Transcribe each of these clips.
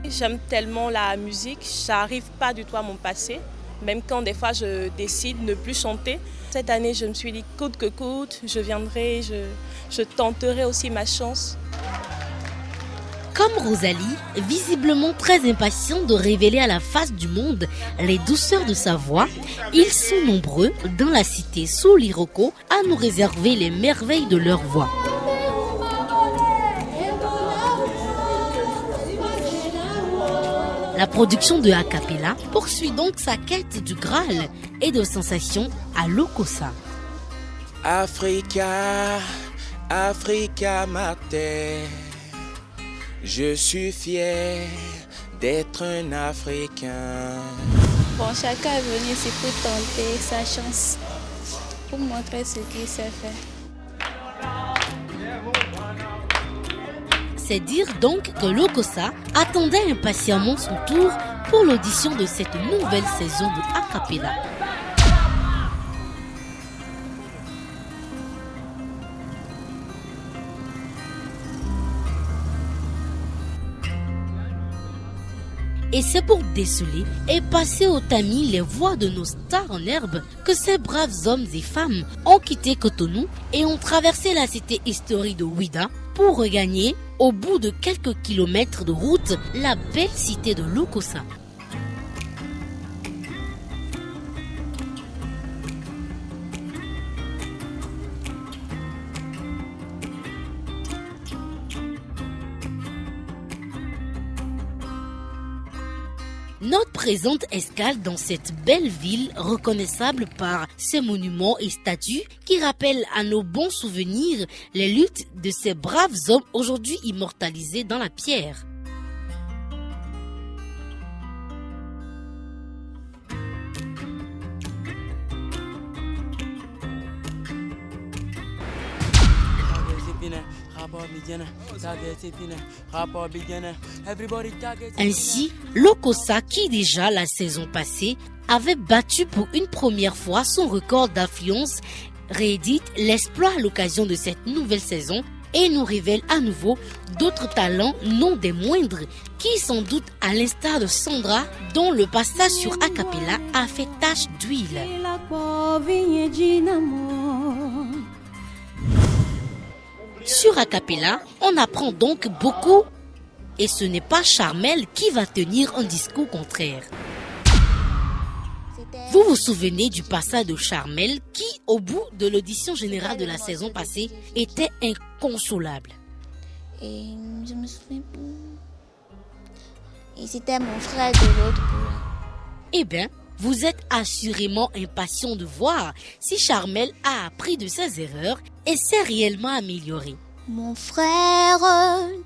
J'aime tellement la musique, ça n'arrive pas du tout à m'en passer. Même quand des fois je décide de ne plus chanter. Cette année, je me suis dit coûte que coûte, je viendrai, je tenterai aussi ma chance. Comme Rosalie, visiblement très impatiente de révéler à la face du monde les douceurs de sa voix, ils sont nombreux dans la cité sous l'Iroko à nous réserver les merveilles de leur voix. La production de Acapella poursuit donc sa quête du Graal et de sensations à Lokossa. Africa, Africa ma terre, je suis fier d'être un Africain. Bon, chacun est venu ici pour tenter sa chance, pour montrer ce qu'il sait faire. C'est dire donc que Lokossa attendait impatiemment son tour pour l'audition de cette nouvelle saison de Acapella. Et c'est pour déceler et passer au tamis les voix de nos stars en herbe que ces braves hommes et femmes ont quitté Cotonou et ont traversé la cité historique de Ouidah pour regagner, au bout de quelques kilomètres de route, la belle cité de Lokossa. Notre présente escale dans cette belle ville reconnaissable par ses monuments et statues qui rappellent à nos bons souvenirs les luttes de ces braves hommes aujourd'hui immortalisés dans la pierre. Ainsi, Lokossa, qui déjà la saison passée avait battu pour une première fois son record d'affluence, réédite l'exploit à l'occasion de cette nouvelle saison et nous révèle à nouveau d'autres talents non des moindres qui sans doute, à l'instar de Sandra, dont le passage sur Acapella a fait tache d'huile. Sur Acapella, on apprend donc beaucoup et ce n'est pas Charmel qui va tenir un discours contraire. Vous vous souvenez du passage de Charmel qui, au bout de l'audition générale de la saison passée, était inconsolable. Et je me souviens plus. Et c'était mon frère de l'autre bout. Eh bien, vous êtes assurément impatient de voir si Charmel a appris de ses erreurs et s'est réellement amélioré. Mon frère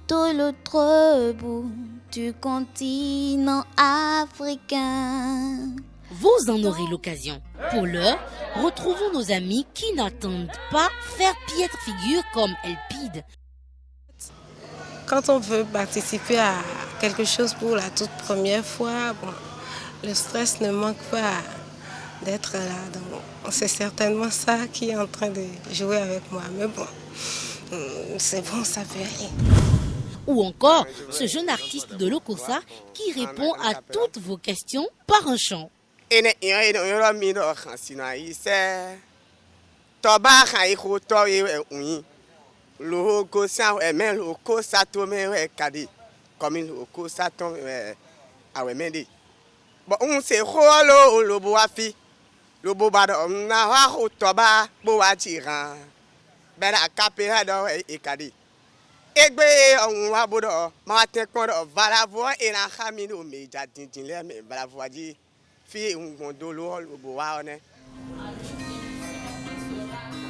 de l'autre bout du continent africain. Vous en aurez l'occasion. Pour l'heure, retrouvons nos amis qui n'attendent pas faire piètre figure comme Elpide. Quand on veut participer à quelque chose pour la toute première fois, le stress ne manque pas d'être là. Donc, c'est certainement ça qui est en train de jouer avec moi. Mais bon, c'est bon, ça fait rien. Ou encore, ce jeune artiste de Lokossa qui répond à toutes vos questions par un chant.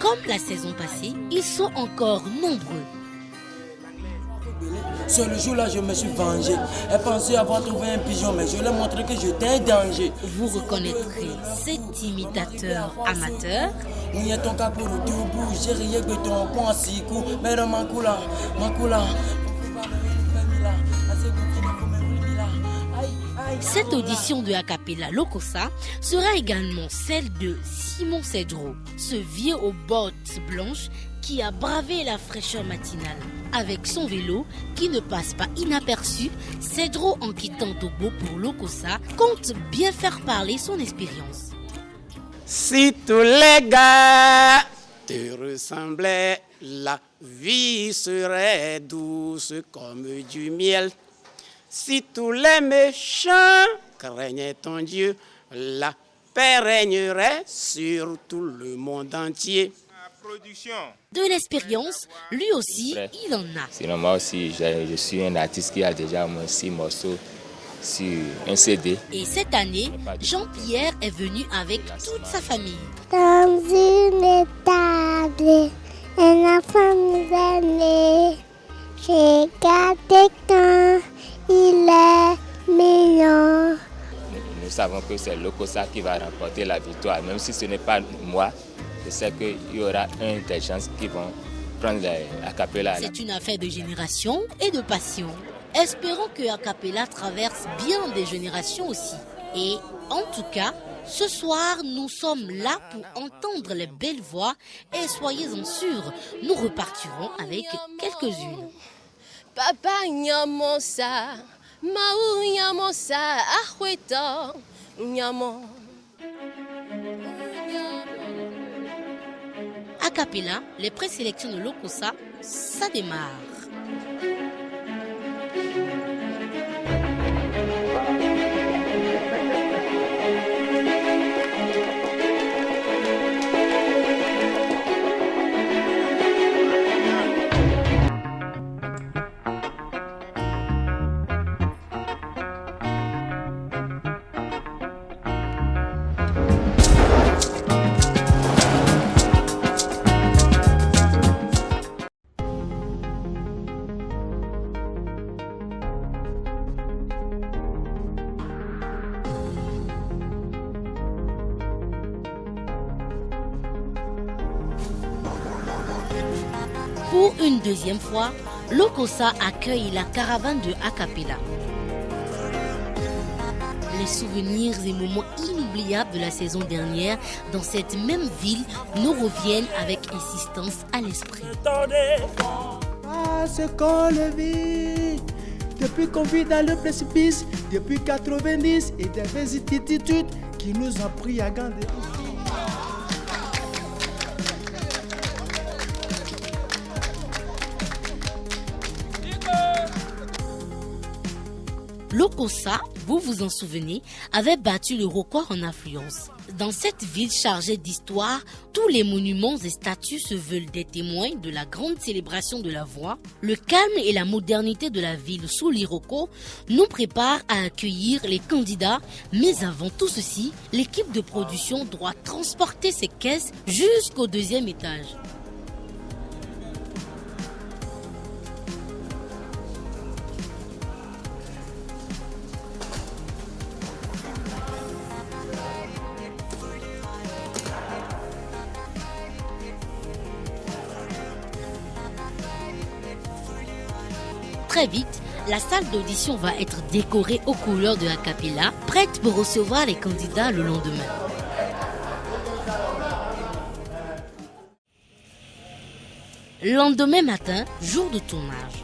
Comme la saison passée, ils sont encore nombreux. Ce jour-là, je me suis vengé. Elle pensait avoir trouvé un pigeon, mais je lui ai montré que j'étais un danger. Vous reconnaîtrez cet imitateur amateur. Cette audition de Acapella Lokossa sera également celle de Simon Cedro, ce vieux aux bottes blanches qui a bravé la fraîcheur matinale. Avec son vélo qui ne passe pas inaperçu, Cedro, en quittant Togo pour Lokossa, compte bien faire parler son expérience. Si tous les gars te ressemblaient, la vie serait douce comme du miel. Si tous les méchants craignaient ton Dieu, la paix régnerait sur tout le monde entier. De l'expérience, lui aussi, il en a. Sinon, moi aussi, je suis un artiste qui a déjà 6 morceaux sur un CD. Et cette année, Jean-Pierre est venu avec toute sa famille. Dans une table, un enfant nous a né. J'ai gardé quand il est mignon. Nous savons que c'est Lokossa qui va remporter la victoire, même si ce n'est pas moi. Je sais qu'il y aura un des gens qui vont prendre Acapella. C'est une affaire de génération et de passion. Espérons que Acapella traverse bien des générations aussi. Et en tout cas, ce soir, nous sommes là pour entendre les belles voix et soyez-en sûrs, nous repartirons avec quelques-unes. Papa nyamosa, maou nyamosa, ahweto nyamo. Acapella, les présélections de Lokossa, ça démarre. Pour une deuxième fois, Lokossa accueille la caravane de Acapella. Les souvenirs et moments inoubliables de la saison dernière dans cette même ville nous reviennent avec insistance à l'esprit. Ah, ce qu'on le vit, depuis qu'on vit dans le précipice, depuis 90 et des vicissitudes qui nous ont pris à gants. Lokossa, vous vous en souvenez, avait battu le record en affluence. Dans cette ville chargée d'histoire, tous les monuments et statues se veulent des témoins de la grande célébration de la voix. Le calme et la modernité de la ville sous l'Iroko nous préparent à accueillir les candidats. Mais avant tout ceci, l'équipe de production doit transporter ses caisses jusqu'au 2e étage. Très vite, la salle d'audition va être décorée aux couleurs de Acapella, prête pour recevoir les candidats le lendemain. Lendemain matin, jour de tournage.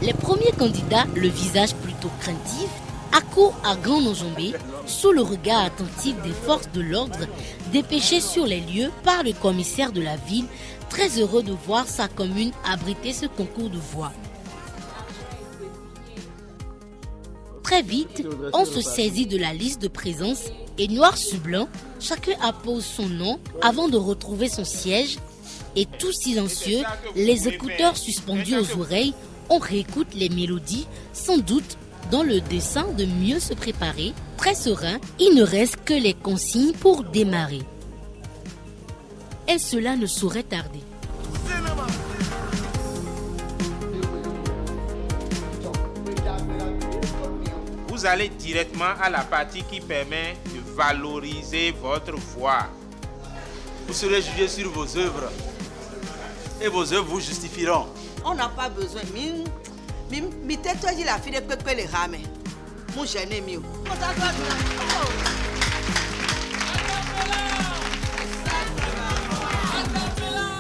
Les premiers candidats, le visage plutôt craintif, accourent à grand enjambé, sous le regard attentif des forces de l'ordre, dépêchés sur les lieux par le commissaire de la ville, très heureux de voir sa commune abriter ce concours de voix. Très vite, on se saisit de la liste de présence et noir sur blanc, chacun appose son nom avant de retrouver son siège et tout silencieux, les écouteurs suspendus aux oreilles, on réécoute les mélodies, sans doute dans le dessein de mieux se préparer. Très serein, il ne reste que les consignes pour démarrer. Et cela ne saurait tarder. Vous allez directement à la partie qui permet de valoriser votre voix. Vous serez jugé sur vos œuvres et vos œuvres vous justifieront. On n'a pas besoin. Mais tais-toi, dis la fille de Pepe les rames. Mon gêné mieux.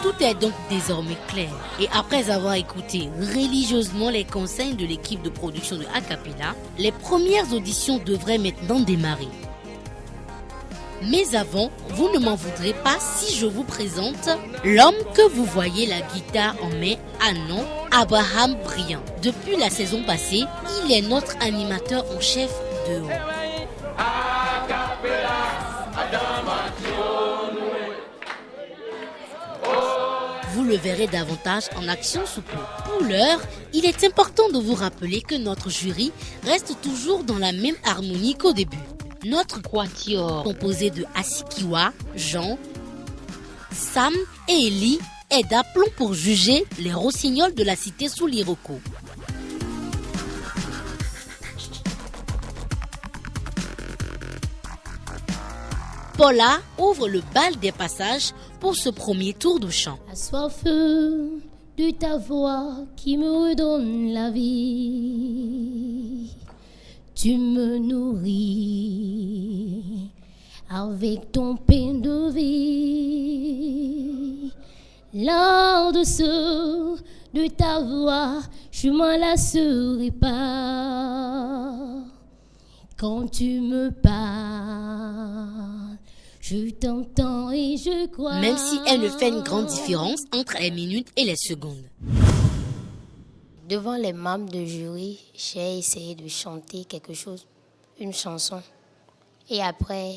Tout est donc désormais clair. Et après avoir écouté religieusement les conseils de l'équipe de production de Acapella, les premières auditions devraient maintenant démarrer. Mais avant, vous ne m'en voudrez pas si je vous présente l'homme que vous voyez la guitare en main, à nom Abraham Briand. Depuis la saison passée, il est notre animateur en chef de haut. Vous le verrez davantage en action sous peu. Pour l'heure, il est important de vous rappeler que notre jury reste toujours dans la même harmonie qu'au début. Notre quatuor, composé de Asikiwa, Jean, Sam et Eli, est d'aplomb pour juger les rossignols de la cité sous l'Iroko. Paula ouvre le bal des passages pour ce premier tour de chant. Assoiffé de ta voix qui me redonne la vie, tu me nourris avec ton pain de vie. Lors de ta voix, je m'en lasserai pas. Quand tu me parles, je t'entends et je crois. Même si elle ne fait une grande différence entre les minutes et les secondes. Devant les membres de jury, j'ai essayé de chanter quelque chose, une chanson. Et après,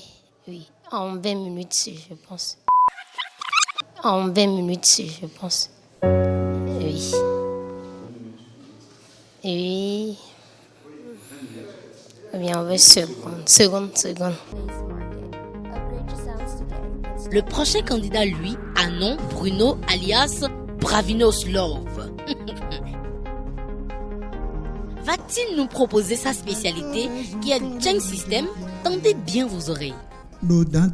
oui, en 20 minutes, je pense. En 20 minutes, je pense. Oui. Oui. Bien, 20 secondes. Le prochain candidat, lui, a nom Bruno alias Bravinos Love. Va-t-il nous proposer sa spécialité qui est le Chang System? Tendez bien vos oreilles. Chantez en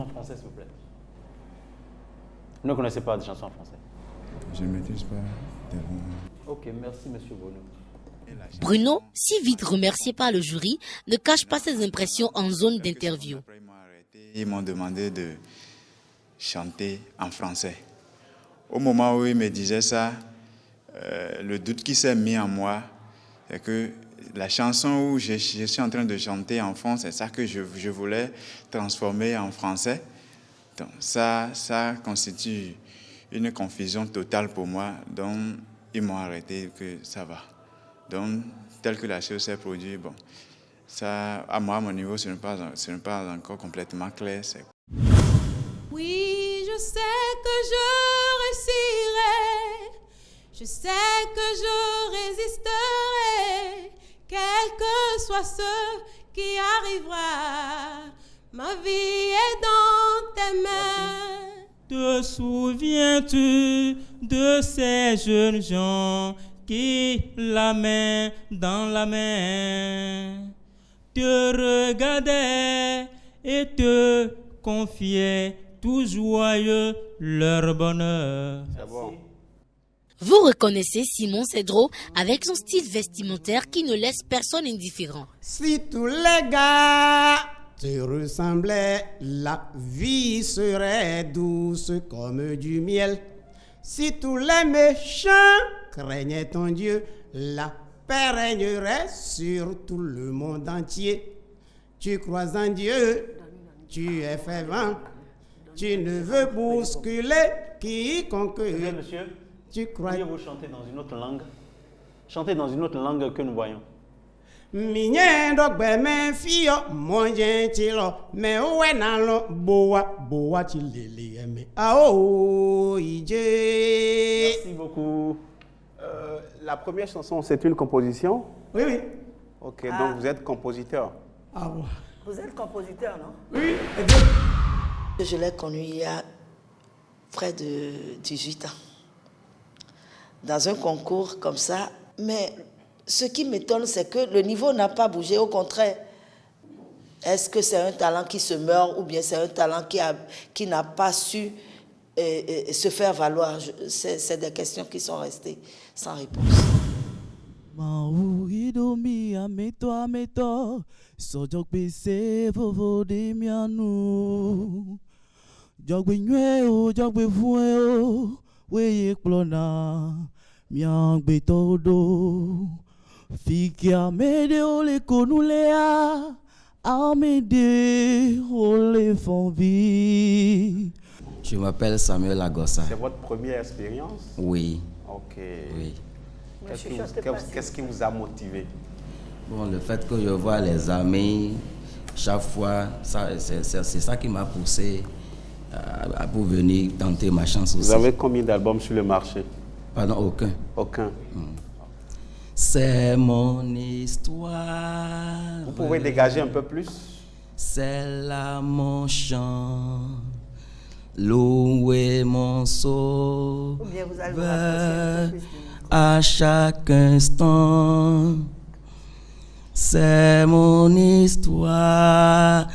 français, s'il vous plaît. Vous ne connaissez pas de chansons en français? Je ne maîtrise pas. Ok, merci, monsieur Bruno. Bruno, si vite remercié par le jury, ne cache pas ses impressions en zone d'interview. Ils m'ont demandé de chanter en français. Au moment où ils me disaient ça, le doute qui s'est mis en moi, c'est que la chanson où je suis en train de chanter en fond, c'est ça que je voulais transformer en français. Donc ça constitue une confusion totale pour moi. Donc ils m'ont arrêté que ça va. Donc tel que la chose s'est produite, bon, ça, à moi, à mon niveau, ce n'est pas encore complètement clair. Oui, je sais que je réussirai, je sais que je résisterai, quel que soit ce qui arrivera, ma vie est dans tes mains. Te souviens-tu de ces jeunes gens qui, la main dans la main, te regardaient et te confiaient tout joyeux leur bonheur. C'est bon. Vous reconnaissez Simon Cedro avec son style vestimentaire qui ne laisse personne indifférent. Si tous les gars te ressemblaient, la vie serait douce comme du miel. Si tous les méchants craignaient ton Dieu, la paix régnerait sur tout le monde entier. Tu crois en Dieu, tu es fervent, tu ne veux bousculer quiconque. Monsieur, tu crois. Pourriez-vous chanter dans une autre langue? Chantez dans une autre langue que nous voyons. Minyendo gbeme fio monje chilo me wenalo boa chilele eme ao ije. Merci beaucoup. La première chanson, c'est une composition? Oui. Ok, donc vous êtes compositeur. Ah bon. Vous êtes compositeur, non? Oui. Je l'ai connu il y a près de 18 ans. Dans un concours comme ça, mais ce qui m'étonne, c'est que le niveau n'a pas bougé. Au contraire, est-ce que c'est un talent qui se meurt ou bien c'est un talent qui n'a pas su se faire valoir? C'est des questions qui sont restées sans réponse. Je m'appelle Samuel Agossa. C'est votre première expérience? Oui. Ok. Oui. Qu'est-ce qui vous a motivé? Bon, le fait que je vois les amis chaque fois, c'est ça qui m'a poussé pour venir tenter ma chance aussi. Vous avez combien d'albums sur le marché? Pardon, aucun. Aucun. C'est mon histoire. Vous pouvez dégager un peu plus? C'est là mon chant, louer mon sauveur à chaque instant. C'est mon histoire,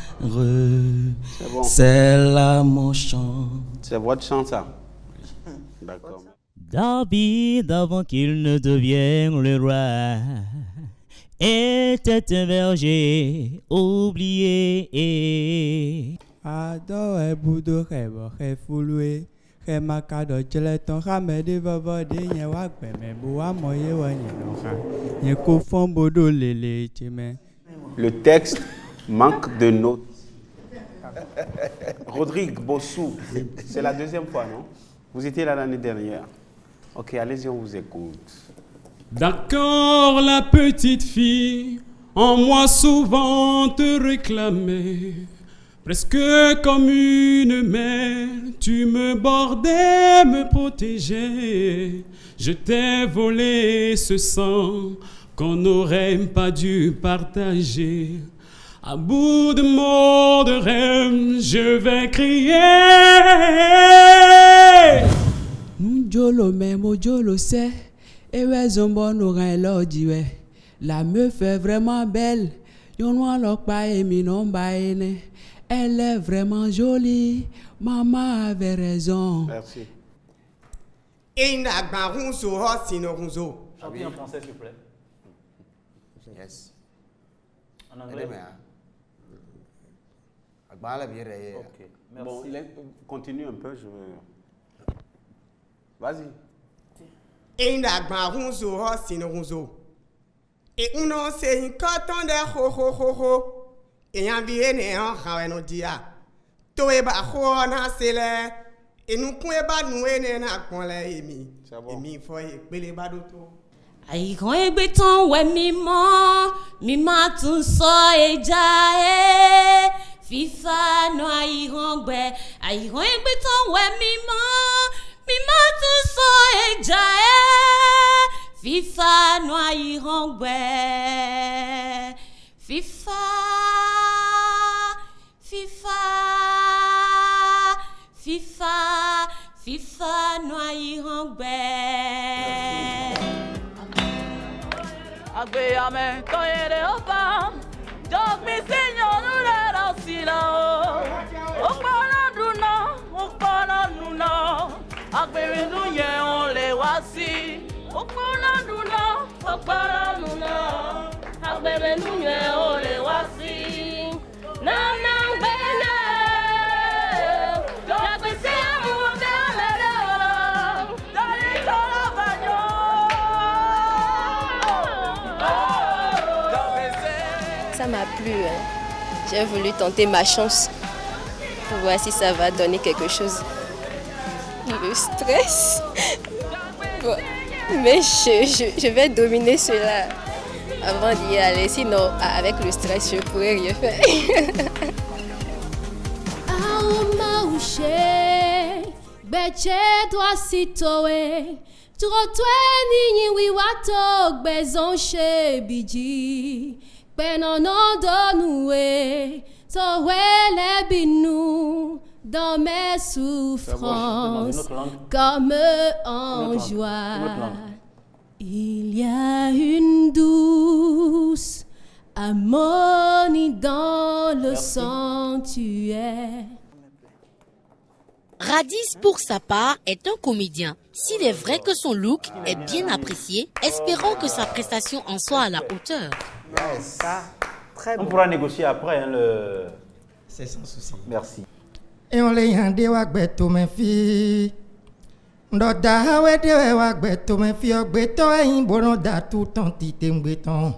c'est là mon chant. C'est votre chant, ça? D'accord. David, avant qu'il ne devienne le roi, était un berger oublié. Adore Bouddha, Refoulé, Remakado, Geleton, Ramede, Vavode, Yawak, Memboa, Moye, Yakofon, Bodo, Lele, Timé. Le texte manque de notes. Rodrigue Bossou, c'est la deuxième fois, non? Vous étiez là l'année dernière. Ok, allez-y, on vous écoute. D'accord, la petite fille, en moi souvent te réclamais. Presque comme une mère, tu me bordais, me protégeais. Je t'ai volé ce sang qu'on n'aurait pas dû partager. À bout de mots de rêve, je vais crier. Jolo même, Jolo c'est. Et ouais, Zombo n'aurait l'or dit. La meuf est vraiment belle. Yon n'en pas aimé non baine. Elle est vraiment jolie. Maman avait raison. Merci. Chantez en français, s'il vous plaît. Yes. En anglais. Ok. Bon, continue un peu, je veux... Vas-y. Et on sait une coton de ho. Et un bien en Havano dia. Toeba Hona Sele. Et nous pouvons pas nous aider à la émi. Et mi foi et Billy Baduto. Aïe, quand il béton, ouais, mima, tout ça et jae. Fifa, no, aïe, rongbe. Aïe, quand il béton, ouais, mima, tout ça et jae. Fifa, no, aïe, rongbe. Fifa, no, aïe, rongbe. Agbe ame toyere opa, jog mi sinyo nurera sila o. Okpana duna, agbe mi dunye on le wasi. Okpana duna, agbe mi dunye on le wasi. Nam bene, jagbe se amu de amere o. Dari tola banyo. Ça m'a plu. J'ai voulu tenter ma chance pour voir si ça va donner quelque chose. Le stress. Bon. Mais je vais dominer cela avant d'y aller. Sinon, avec le stress, je ne pourrais rien faire. Dans mes souffrances, comme en joie. Il y a une douce harmonie dans le sanctuaire. Radis, pour sa part, est un comédien. S'il est vrai que son look est bien apprécié, espérons que sa prestation en soit à la hauteur. On pourra négocier après. C'est sans souci. Merci. Et on les a dit que mes filles. Ndoda hawe dewe wagbeto me fi ogbeto eyin bono da tout ton tite ngbeton.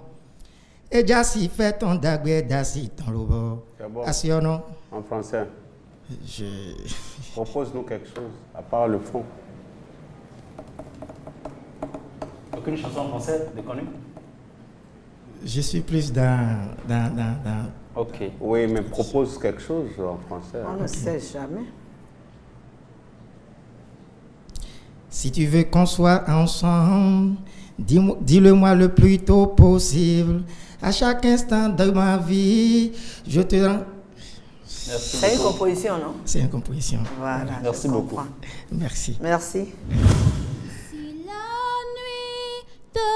Eja si fait ton dagbe da si ton lobo. Asiono. En français. Propose-nous quelque chose, à part le fond. Aucune chanson en français de connue? Je suis plus dans... Ok. Oui, mais propose quelque chose en français. On ne sait jamais. Si tu veux qu'on soit ensemble, dis-le-moi le plus tôt possible. À chaque instant de ma vie, je te rends... C'est une composition, non? C'est une composition. Voilà. Merci beaucoup. Merci. Merci. Si la nuit te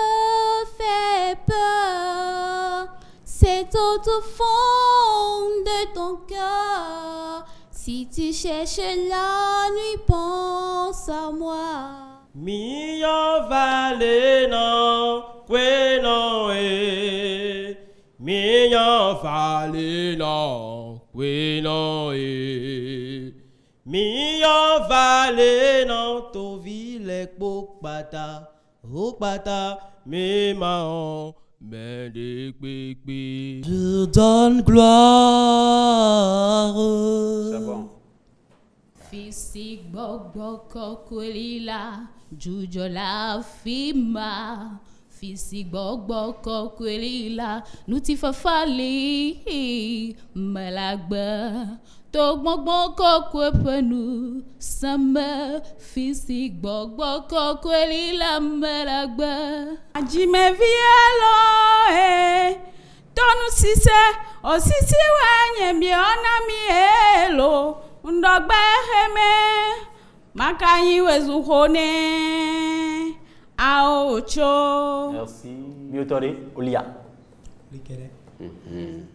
fait peur, c'est au fond de ton cœur. Si tu cherches la nuit, pense à moi. Mia valena queno e Mia valena queno e Mia valena to vile pokpata me ma je donne gloire. C'est bon. Fisik bok kokwelila, jujola fima. Fisik bok kokwelila, nuti fafali malagba. Tok bok kokwepenu sama. Fisik bok kokwelila malagba. Ajime vielo tonu sise osisi wenye miona mielo ndogbe heme makayi wezuhone aocho. Merci. Biotore Olia.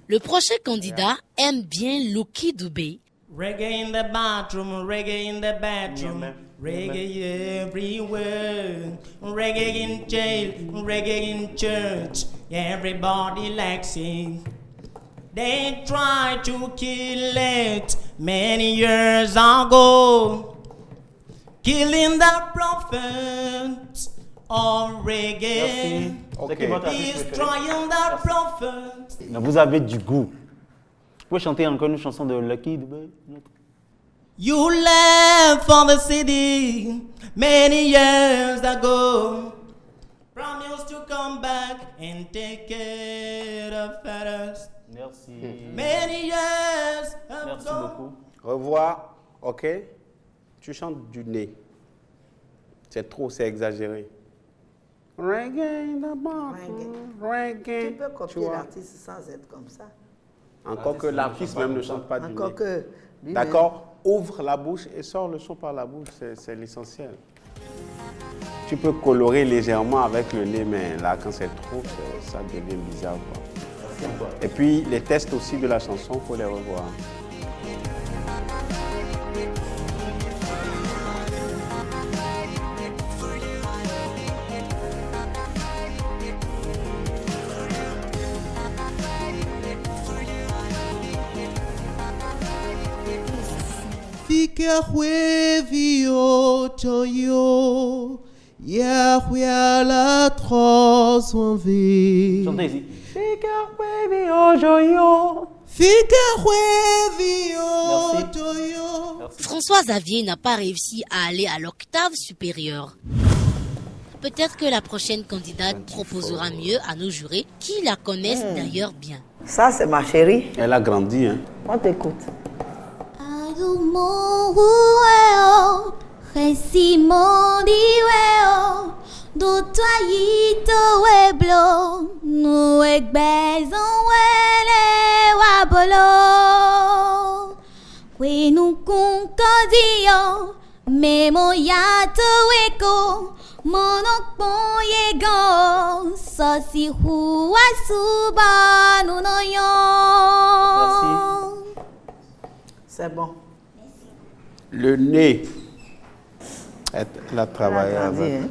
Le prochain candidat aime bien Lucky Dubé. Reggae in the bathroom, reggae in the bedroom, reggae everywhere, reggae in jail, reggae in church, everybody likes it. They tried to kill it many years ago, killing the prophet of reggae. Destroying the prophet. Vous avez du goût. Vous pouvez chanter encore une chanson de Lucky Dubé? You left for the city many years ago. Promised to come back and take care of us. Merci. Many years ago. Merci beaucoup. Revoir, ok? Tu chantes du nez. C'est trop, c'est exagéré. Reggae in the bathroom, reggae. Tu peux copier l'artiste sans être comme ça. Encore que l'artiste même ne chante pas du Encore nez. que D'accord? Ouvre la bouche et sors le son par la bouche, c'est l'essentiel. Tu peux colorer légèrement avec le nez, mais là, quand c'est trop, ça devient bizarre, quoi. Et puis, les tests aussi de la chanson, il faut les revoir. Fika huevio toyo, Yahweh à la transformée. Chantez ici. Fika huevio toyo, Fika huevio toyo. François Xavier n'a pas réussi à aller à l'octave supérieure. Peut-être que la prochaine candidate proposera mieux à nos jurés, qui la connaissent d'ailleurs bien. Ça, c'est ma chérie. Elle a grandi, hein. On t'écoute. Adumohueo, resimondiweo, dotoyito weblo, nuegbezon wele wabolo. Wenu kunkodio, memo yato weko, Monokpon yego, sosi huwa suba nunoyon. C'est bon. Le nez. Elle a travaillé grandi,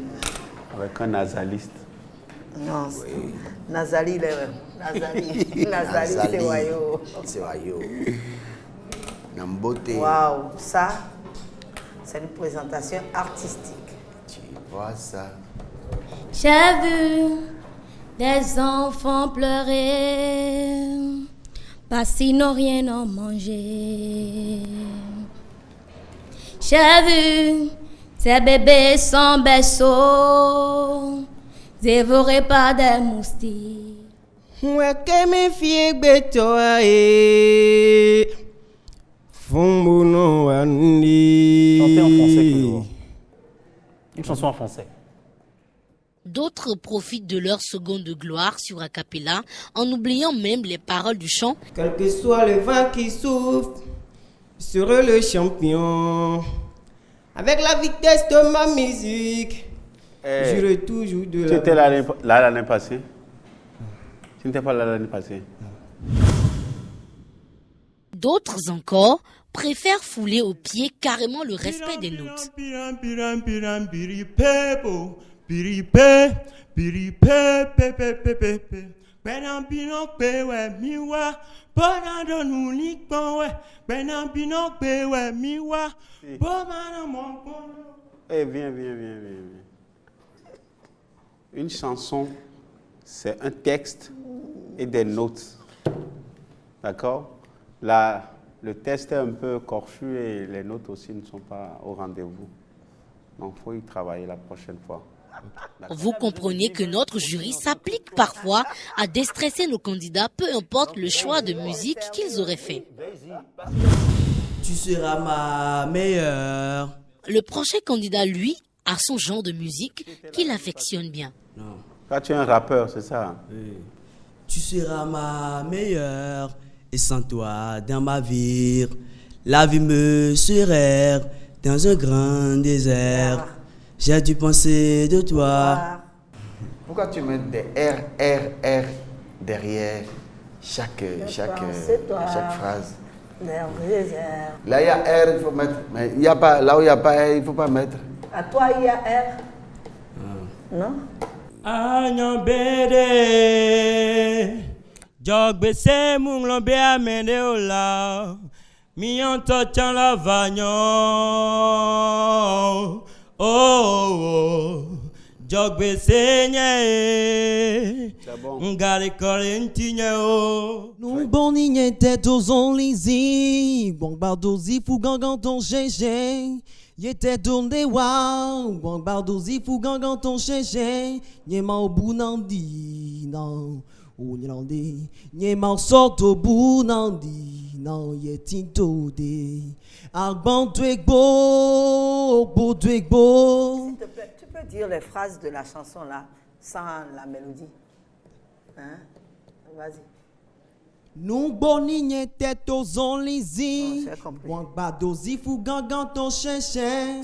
avec un nasaliste. Non, Nazali, Nazali, c'est Wayo. C'est Wayo. Nambote. Waouh, ça, c'est une présentation artistique. Tu vois ça? J'ai vu des enfants pleurer parce qu'ils n'ont rien à manger. J'ai vu ces bébés sans berceau, dévorés par des moustiques. Ouais, que mes filles bétoient. Fumbuno andi. Chantez en français, Claude. Une chanson en français. D'autres profitent de leur seconde de gloire sur a cappella en oubliant même les paroles du chant. Quel que soit le vent qui souffle, je serai le champion. Avec la vitesse de ma musique, j'irai toujours de la. Tu étais là l'année passée? Tu n'étais pas là l'année passée? D'autres encore préfèrent fouler aux pieds carrément le respect des notes. Viens. Une chanson, c'est un texte et des notes. D'accord? Là, le texte est un peu corchu et les notes aussi ne sont pas au rendez-vous. Donc, il faut y travailler la prochaine fois. Vous comprenez que notre jury s'applique parfois à déstresser nos candidats, peu importe le choix de musique qu'ils auraient fait. Tu seras ma meilleure. Le prochain candidat, lui, a son genre de musique qu'il affectionne bien. Toi, tu es un rappeur, c'est ça? Oui. Tu seras ma meilleure. Et sans toi, dans ma vie, la vie me serait dans un grand désert. J'ai dû penser de toi. Pourquoi tu mets des R derrière chaque phrase? Là, il y a R, il faut mettre. Mais il y a pas, là où il n'y a pas R, il ne faut pas mettre. À toi, il y a R. Non? Jogbe se munglo be amende ola mi onto chan la vanyo oh jogbe se nye ngale korentinye o nous boni nye tête aux onlizi bon bardozi fou gangan ton chéché yete donde wa bon bardozi fou gangan ton chéché nye ma obu nandi non o nyalande nye ma sorto bu nandi non yetinto de agban twegbo bo twegbo. S'il te plaît, tu peux dire les phrases de la chanson là sans la mélodie. Hein? Vas-y. Nous boni nye tête aux onlizi bon bardozi fou gangan ton chéché.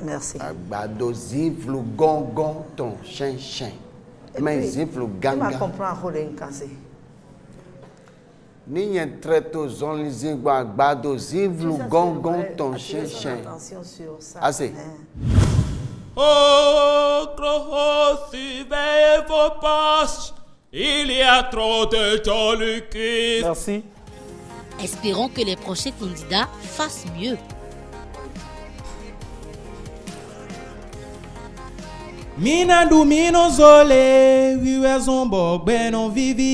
Merci. Bardozi fou gangan ton chéché. Mais ziflu ganga. Tu m'as compris en rôle cassé. Ni yen treto zon li zingwa gbado ziflu gangan ton chéché. Attention sur ça. Assez. Oh, croix, surveillez vos poches. Il y a trop de gens le Christ. Merci. Espérons que les prochains candidats fassent mieux. Mina du mino zole, wiwe zombo gbenon vivi.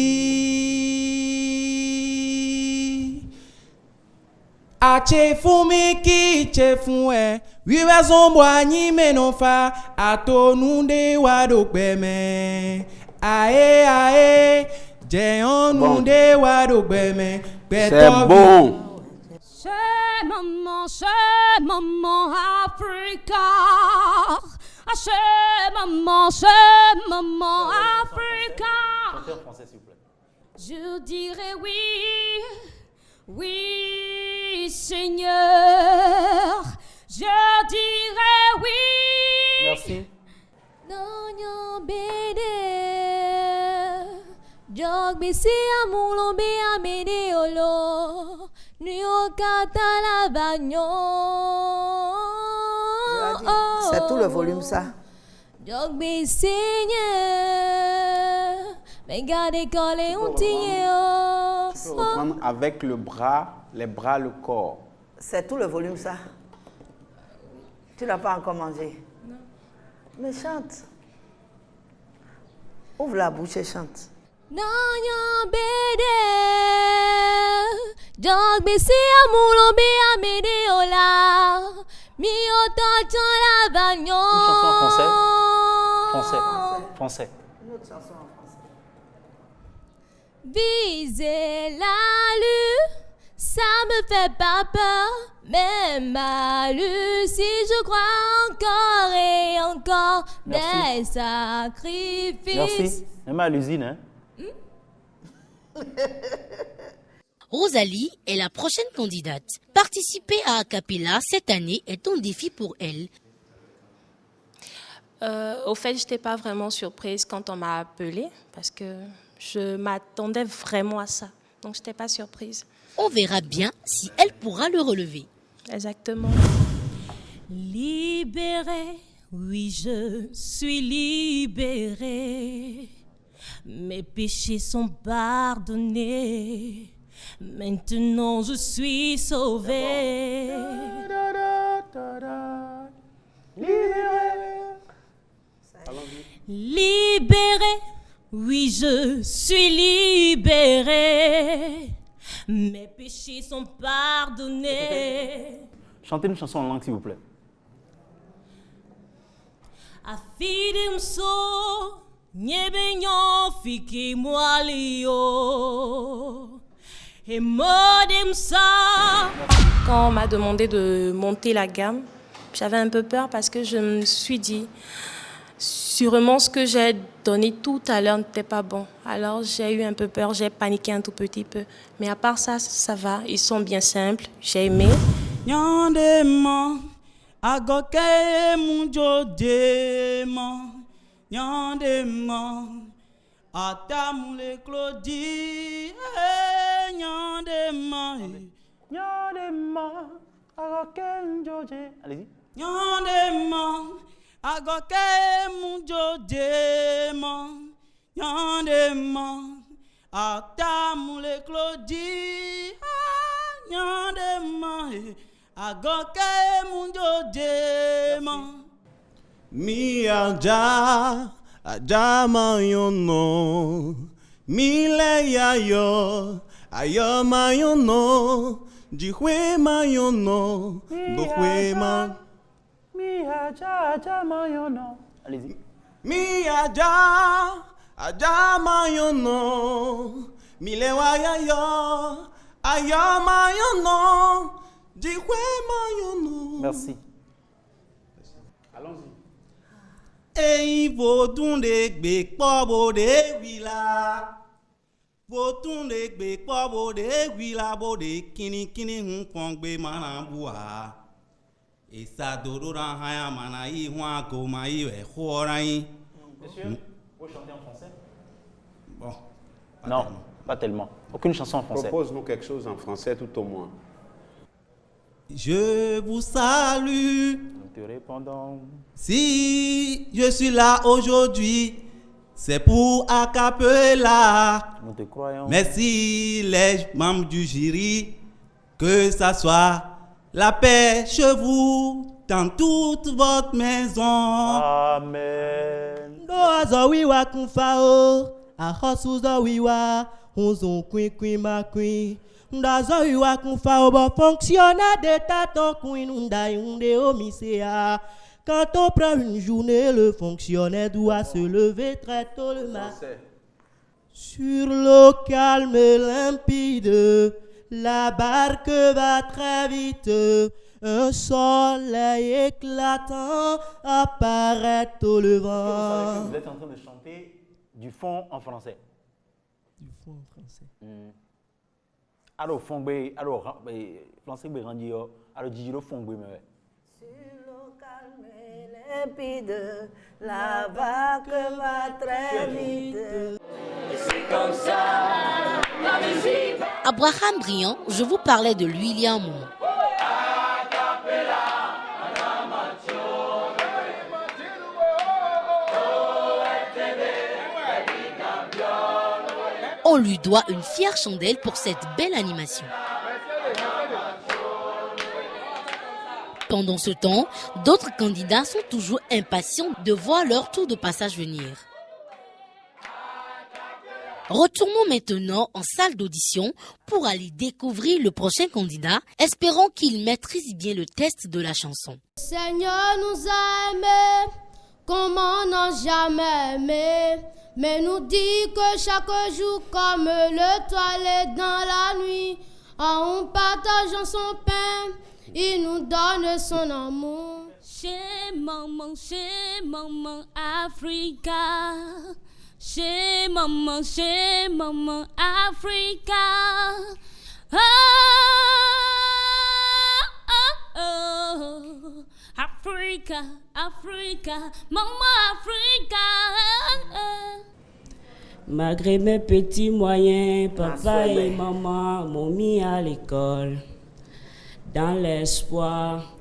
A chefumi ki chefue, wiwe zombo anyi menon fa, ato nunde wado gbeme. Ae, jeon nunde wado gbeme. C'est bon. Chez maman, Africa. Chez maman, Africa. Chantez en français, s'il vous plaît. Je dirais oui, Seigneur. Je dirais oui. Merci. bisi amulombe amedeolo, nyokata la bagno. C'est tout le volume ça. Donc bisi mais gardez collé on tient. Tu peux reprendre avec le bras, les bras, le corps. C'est tout le volume ça. Tu n'as pas encore mangé? Non. Mais chante. Ouvre la bouche et chante. Nanya bede, donc bisi amulombe amedeola, mi otacha la bagno. Une chanson en français. Français. Une autre chanson en français. Viser la lune, ça me fait pas peur, mais malus si je crois encore et encore des sacrifices. Merci. Même à l'usine, hein? Rosalie est la prochaine candidate. Participer à Acapella cette année est un défi pour elle. Au fait, je n'étais pas vraiment surprise quand on m'a appelée parce que je m'attendais vraiment à ça. Donc, je n'étais pas surprise. On verra bien si elle pourra le relever. Exactement. Libérée, oui, je suis libérée. Mes péchés sont pardonnés. Maintenant, je suis sauvée. Libérée, oui, je suis libérée. Mes péchés sont pardonnés. Chantez une chanson en langue, s'il vous plaît. Afidimso, nyebenyo fiki mwalio. Et modimsa. Quand on m'a demandé de monter la gamme, j'avais un peu peur parce que je me suis dit, sûrement ce que j'ai donné tout à l'heure n'était pas bon. Alors j'ai eu un peu peur, j'ai paniqué un tout petit peu. Mais à part ça, ça va, ils sont bien simples, j'ai aimé. Nyandema, agoke munjo dema, nyandema, atamule klodi, nyandema, nyandema, agoke munjo dema. Allez-y. Nyandema, agoke munjo dema, nyandema, atamule klodi, nyandema. Agoke munjo dema. Mi aja mayono. Mi le yayo ayo mayono. Jihwe mayono. Dohwe ma. Mi aja mayono. Allez-y. Mi aja mayono. Mi le wayayo ayo mayono. Merci. Allons-y. Ei votunde gbe pobo de wila. Votunde gbe pobo de wila bode kini hun pongbe manabua. Esa dorora haya mana yi hwa ko mai we khorai. Monsieur, vous chantez en français? Bon. Non, pas tellement. Aucune chanson en français. Propose-nous quelque chose en français tout au moins. Je vous salue. Nous te répondons. Si je suis là aujourd'hui, c'est pour Acapella. Nous te croyons. Merci les membres du jury. Que ça soit la paix chez vous, dans toute votre maison. Amen. Doazo wiwa kunfao, ahosuzo wiwa, unzon kwi ma kwi. Ndazo wiwa kunfao bo fonctionnaire d'état ton queen undai unde omisea. Quand on prend une journée, le fonctionnaire doit se lever très tôt le matin. Sur l'eau calme et limpide, la barque va très vite. Un soleil éclatant apparaît au levant. Vous êtes en train de chanter du fond en français. Du fond en français. Alors, fond, alors, français, alors, dis-le fond, mais. Limpide, la vague va très vite. Abraham Briand, je vous parlais de lui il y a un moment. On lui doit une fière chandelle pour cette belle animation. Pendant ce temps, d'autres candidats sont toujours impatients de voir leur tour de passage venir. Retournons maintenant en salle d'audition pour aller découvrir le prochain candidat, espérant qu'il maîtrise bien le test de la chanson. Seigneur nous a aimés, comme on n'a jamais aimé. Mais nous dit que chaque jour, comme le toilette dans la nuit, en partageant son pain, il nous donne son amour. Chez maman, Africa. Chez maman, Africa. Oh, oh, oh. Africa, Africa, maman Africa. Malgré mes petits moyens, papa et maman m'ont mis à l'école dans l'espoir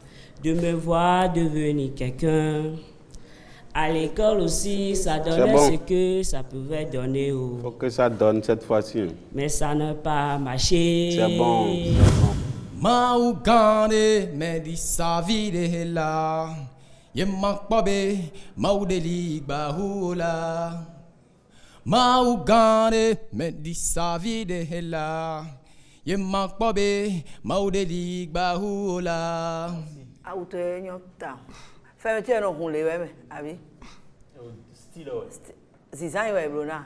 de me voir devenir quelqu'un. À l'école aussi, ça donnait ce que ça pouvait donner. Faut que ça donne cette fois-ci. Mais ça n'a pas marché. C'est bon. Maugane medi savide la yemakbabe maudeli bahula Maugane medi savide la yemakbabe maudeli bahula Auto nyota Fais un no roule ouais abi Style Zizan ouais brona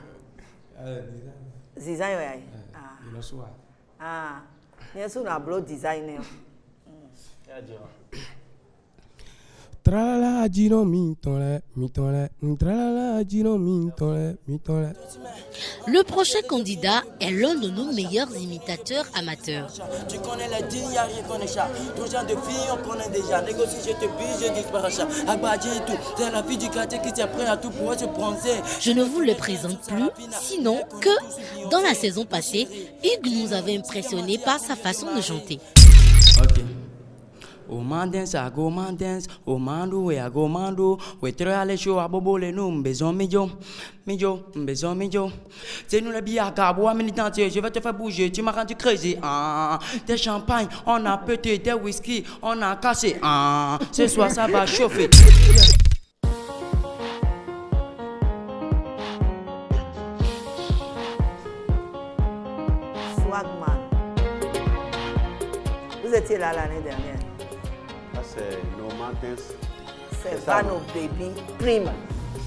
Zizan ouais ah Yes, on a blow designer. Tralala gino mitole. Tralala gino mitole. Le prochain candidat est l'un de nos meilleurs imitateurs amateurs. Tu connais les dînes, y'a rien qu'on est chat. Ton genre de fille, on connaît déjà. Négocie, je te bise, je disparais chat. Agbadji et tout. C'est la fille du quartier qui s'est prête à tout pour se bronzer. Je ne vous le présente plus, sinon que dans la saison passée, Hugues nous avait impressionné par sa façon de chanter. Ok. O man dance, I go man dance. O man do, I go man do. We try à les show à bobo les nous, besoin mijo. C'est nous les billes à cabo, militant, je vais te faire bouger, tu m'as rendu crazy. Des champagnes, on a pété, des whisky, on a cassé. Ce soir ça va chauffer. Swagman. Vous étiez là l'année dernière. C'est No Mountains. C'est pas nos baby prima.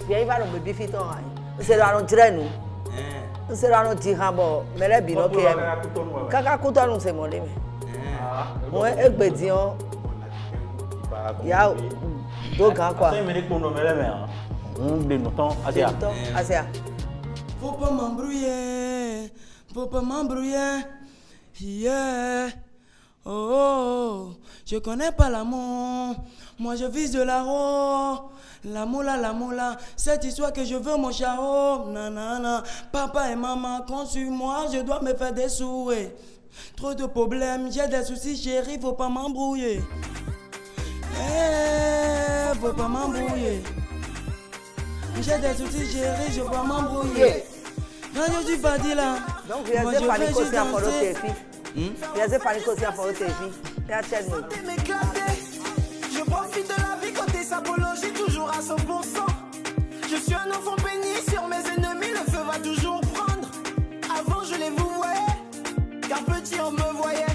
Bien, va nos baby fit en rail. C'est là nos drenu. C'est là nos dirabo. Mais les bino qui aiment. Kaka kouta nous c'est mon lime. Moi, et bédion. Il y a deux grands quoi. Asia. Faut pas m'embrouiller. Faut pas m'embrouiller. Yeah. Oh, je connais pas l'amour. Moi je vise de l'amour. La moula, cette histoire que je veux mon chao. Nanana, papa et maman comptent sur moi, je dois me faire des souhaits. Trop de problèmes, j'ai des soucis chérie, faut pas m'embrouiller. Faut pas m'embrouiller. J'ai des soucis chérie, je dois pas m'embrouiller. Quand je suis fatigué là, donc moi je fais juste danser. Je profite de la vie côté sapologie, toujours à 100%. Je suis un enfant baigné sur mes ennemis, le feu va toujours prendre. Avant je les vous voyais, car petit on me voyait.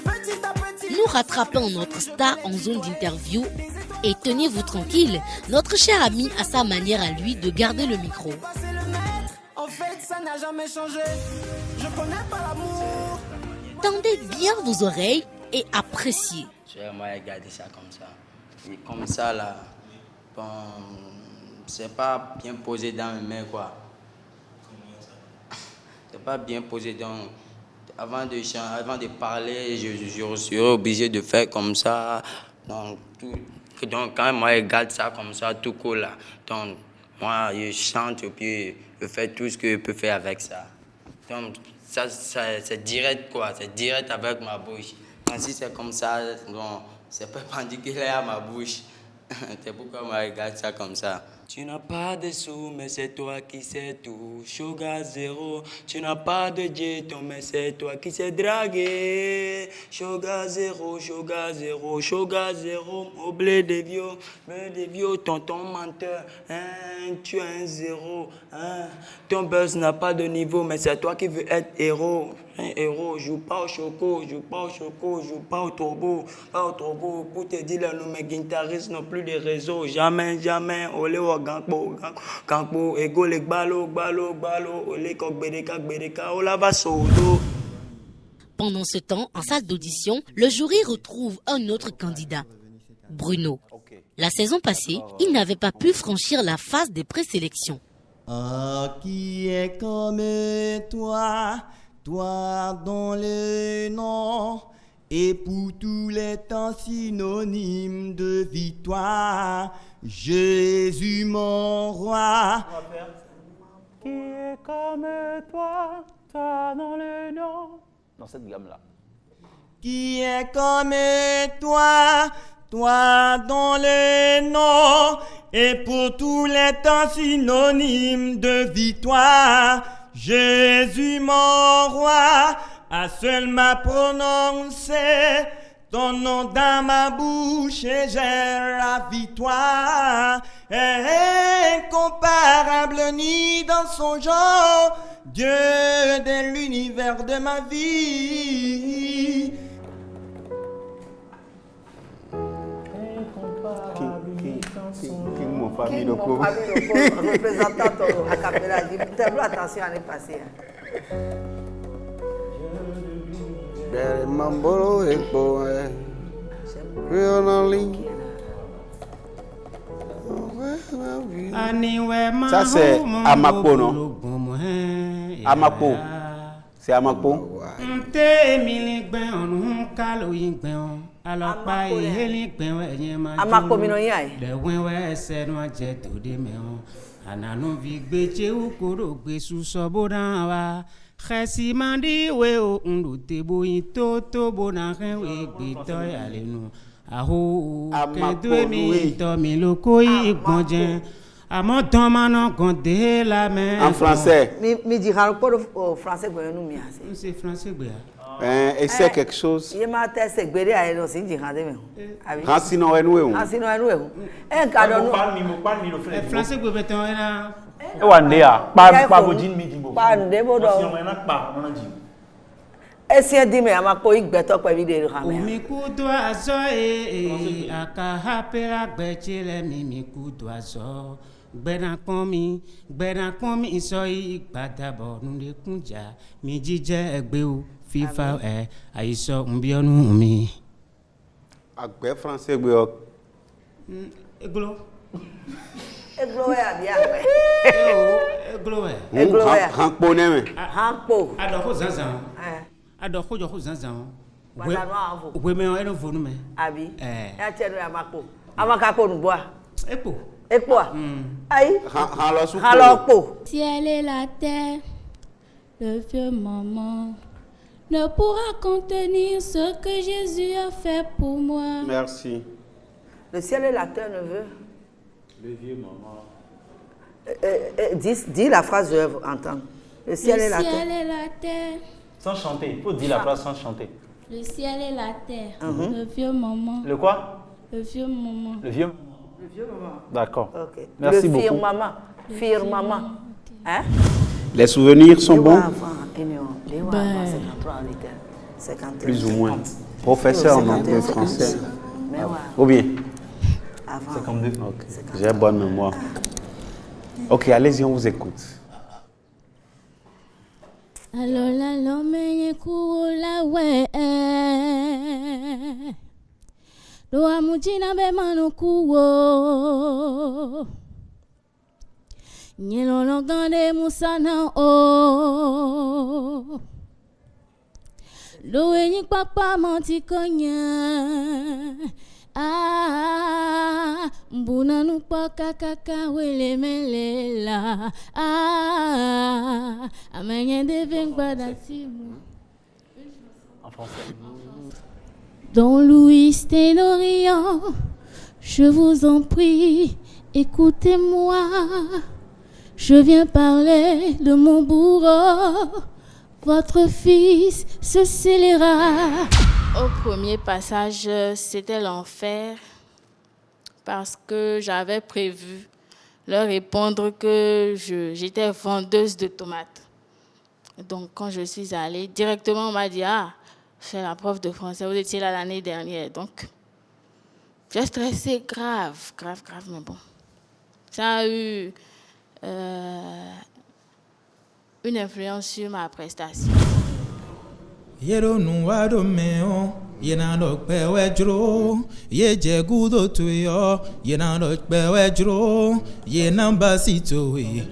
Petit à petit. Nous rattrapons notre star en zone d'interview et tenez-vous tranquille, notre cher ami a sa manière à lui de garder le micro. En fait ça n'a jamais changé, je connais pas l'amour. Tendez bien vos oreilles et appréciez. Moi, regarder ça comme ça. Et comme ça, là, bon, c'est pas bien posé dans mes mains, quoi. C'est pas bien posé dans... Avant de parler, je suis obligé de faire comme ça. Donc quand moi, je regarde ça comme ça, tout cool, là. Donc, moi, je chante et puis je fais tout ce que je peux faire avec ça. Donc, ça c'est direct, quoi. C'est direct avec ma bouche. Quand si c'est comme ça, bon, c'est perpendiculaire à ma bouche. C'est pourquoi je regarde ça comme ça. Tu n'as pas de sous, mais c'est toi qui sais tout. Sugar zéro. Tu n'as pas de jeton, mais c'est toi qui sais draguer. Sugar zéro, sugar zéro, sugar zéro. Au blé de vieux, tonton menteur. Hein, tu es un zéro. Hein. Ton buzz n'a pas de niveau, mais c'est toi qui veux être héros. Un héros, joue pas au choco, joue pas au choco, joue pas au turbo, pas au turbo. Pour te dire, là, nous, mes guitaristes n'ont plus de réseau. Jamais, jamais, olé wa gangpo, ego le balo, olé kok bedeka, ola va solo. Pendant ce temps, en salle d'audition, le jury retrouve un autre candidat, Bruno. La saison passée, il n'avait pas pu franchir la phase des présélections. Ah, qui est comme toi, toi dont le nom est pour tous les temps synonyme de victoire, Jésus mon roi. Qui est comme toi, toi dans le nom. Dans cette gamme-là. Qui est comme toi, toi dont le nom est pour tous les temps synonyme de victoire, Jésus mon roi, a seulement prononcé ton nom dans ma bouche et j'ai la victoire. Incomparable ni dans son genre, Dieu de l'univers de ma vie. King mon famille loco. Représentant a cappella, dis attention à ne passer. Mambolo et boy. Ça c'est Amapo, non? Amapo. C'est Amapo. Amapo mino yai. Khasi mandi we o ndute boyi toto bonahe we gbito yalenu aho kedwe mi to mi lokoi igbonje amo tomano gonde la main en français mi dira pas au français gbenou mi ase c'est français gbe essaie quelque chose ye ma te se gbere aye no si dira de me abi Rancino enwe o Rancino enwe o ka do no français gbe beton ena Wandea, pas bojin mi dimbo. Pas ndebo do. Si on en a pas, on a dit. Esi di me amako igbeto pe bi de rame. Mi kudo azo aka hapera gbechele mi kudo azo. Gbena pon mi so igbadabo nle kunja mi jije egbe o fifa aiso mbionu mi. Agbe français gbe o. Eglo. Eglowe abia. Eglowe. Hankpo ne me. Hankpo. Adoko zanzan. Adoko jo zanzan. We me eno vonu me. Abi. Ya chenu ya makpo. Amakapo nuboa. Epo. Epo. Aïe. Halopo. Ciel et la terre, le vieux maman ne pourra contenir ce que Jésus a fait pour moi. Merci. Le ciel et la terre ne veut. Le vieux maman. Dis la phrase, je veux entendre. Le ciel et la terre. Le ciel et la terre. Sans chanter. Il faut dire la phrase sans chanter. Le ciel et la terre. Le vieux maman. Le quoi? Le vieux maman. Le vieux. Le vieux maman. D'accord. Okay. Merci beaucoup. Firmament. Hein? Les souvenirs sont bons? Plus ou moins. Professeur, non? De français. Ou bien? 52. Okay. J'ai bonne mémoire. Ok, allez-y, on vous écoute. Alors la lomé kula we do amujina be manukuwo nyelo gande musana o do enyi papa manti konya Mbuna nupa kakaka wele melela. Amenye deveng badatimu. En français. Don Luis Ténorian, je vous en prie, écoutez-moi. Je viens parler de mon bourreau. Votre fils se scellera. Au premier passage, c'était l'enfer parce que j'avais prévu leur répondre que j'étais vendeuse de tomates. Donc, quand je suis allée, directement, on m'a dit « Ah, c'est la prof de français, vous étiez là l'année dernière. » Donc, j'ai stressé grave, mais bon. Ça a eu une influence sur ma prestation. Yero nuwado meo, yena dok pewejro, ye jegudo tuyo, yena dok pewejro, yena basito we.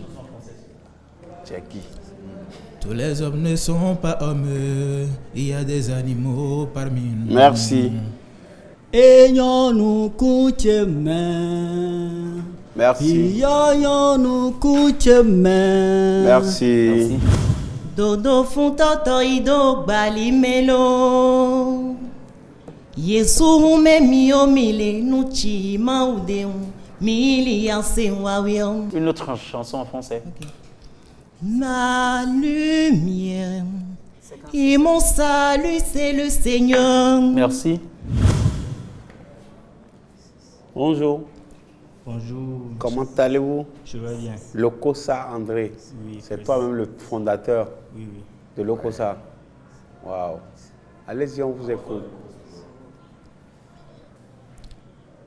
Jackie. Tous les hommes ne sont pas hommes, il y a des animaux parmi nous. Merci. Enyonu kucheme. Merci. Yayonu kucheme. Merci. Dodo funtoto ido balimelo. Yesu me mio mile nuchi maudem mili yasewawion. Une autre chanson en français. Okay. Ma lumière et mon salut, c'est le Seigneur. Merci. Bonjour. Bonjour. Comment allez-vous? Je vais bien. Lokossa André. Oui, c'est toi-même le fondateur de Lokossa. Waouh. Allez-y, on vous écoute.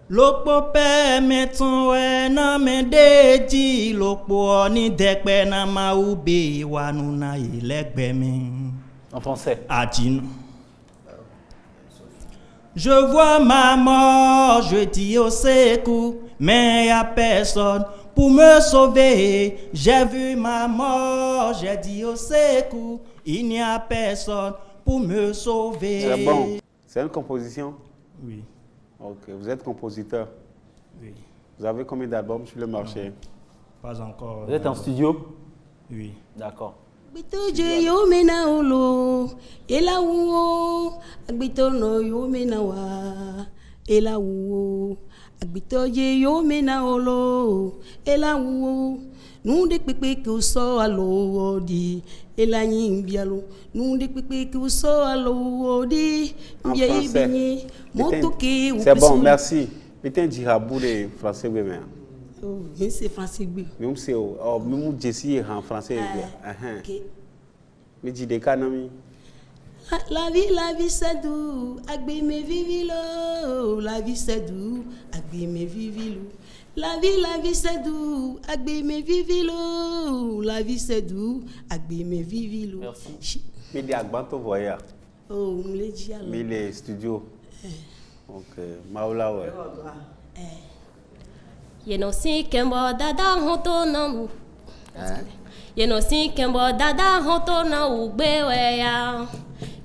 Lokpo pe meton we na me deji lokpo ni dekpe na ma ube wanu na ilegbe mi. En français. Adino. Je vois ma mort, je dis au secours, mais y a personne pour me sauver. J'ai vu ma mort, j'ai dit au secours, il n'y a personne pour me sauver. C'est bon. C'est une composition? Oui. Ok, vous êtes compositeur? Oui. Vous avez combien d'albums sur le marché? Pas encore. Vous êtes en studio? Oui. D'accord. Bitoje yo mena olo, ela wo, agbito no yo mena wa, ela wo, agbitoje yo mena olo, ela wo, nunde pepe que so alo di, ela nyimbialo, nunde pepe que so alo di, mbia ibini, motoke ou. C'est bon, merci. Mettez un dirabou de français bien. Oh, c'est français bien. Même c'est oh, même Jessie en français bien. OK. Mais dis des canami. La vie c'est doux, agbe me vivilo. La vie c'est doux, agbe me vivilo. La vie c'est doux, agbe me vivilo. La vie c'est doux, agbe me vivilo. Merci. Mais des agbanto voya. Oh, on l'a dit alors. Mais les studios. OK, maula ouais. You know si kembo dada hoto namu. You know si kembo dada hoto na ugbewe ya.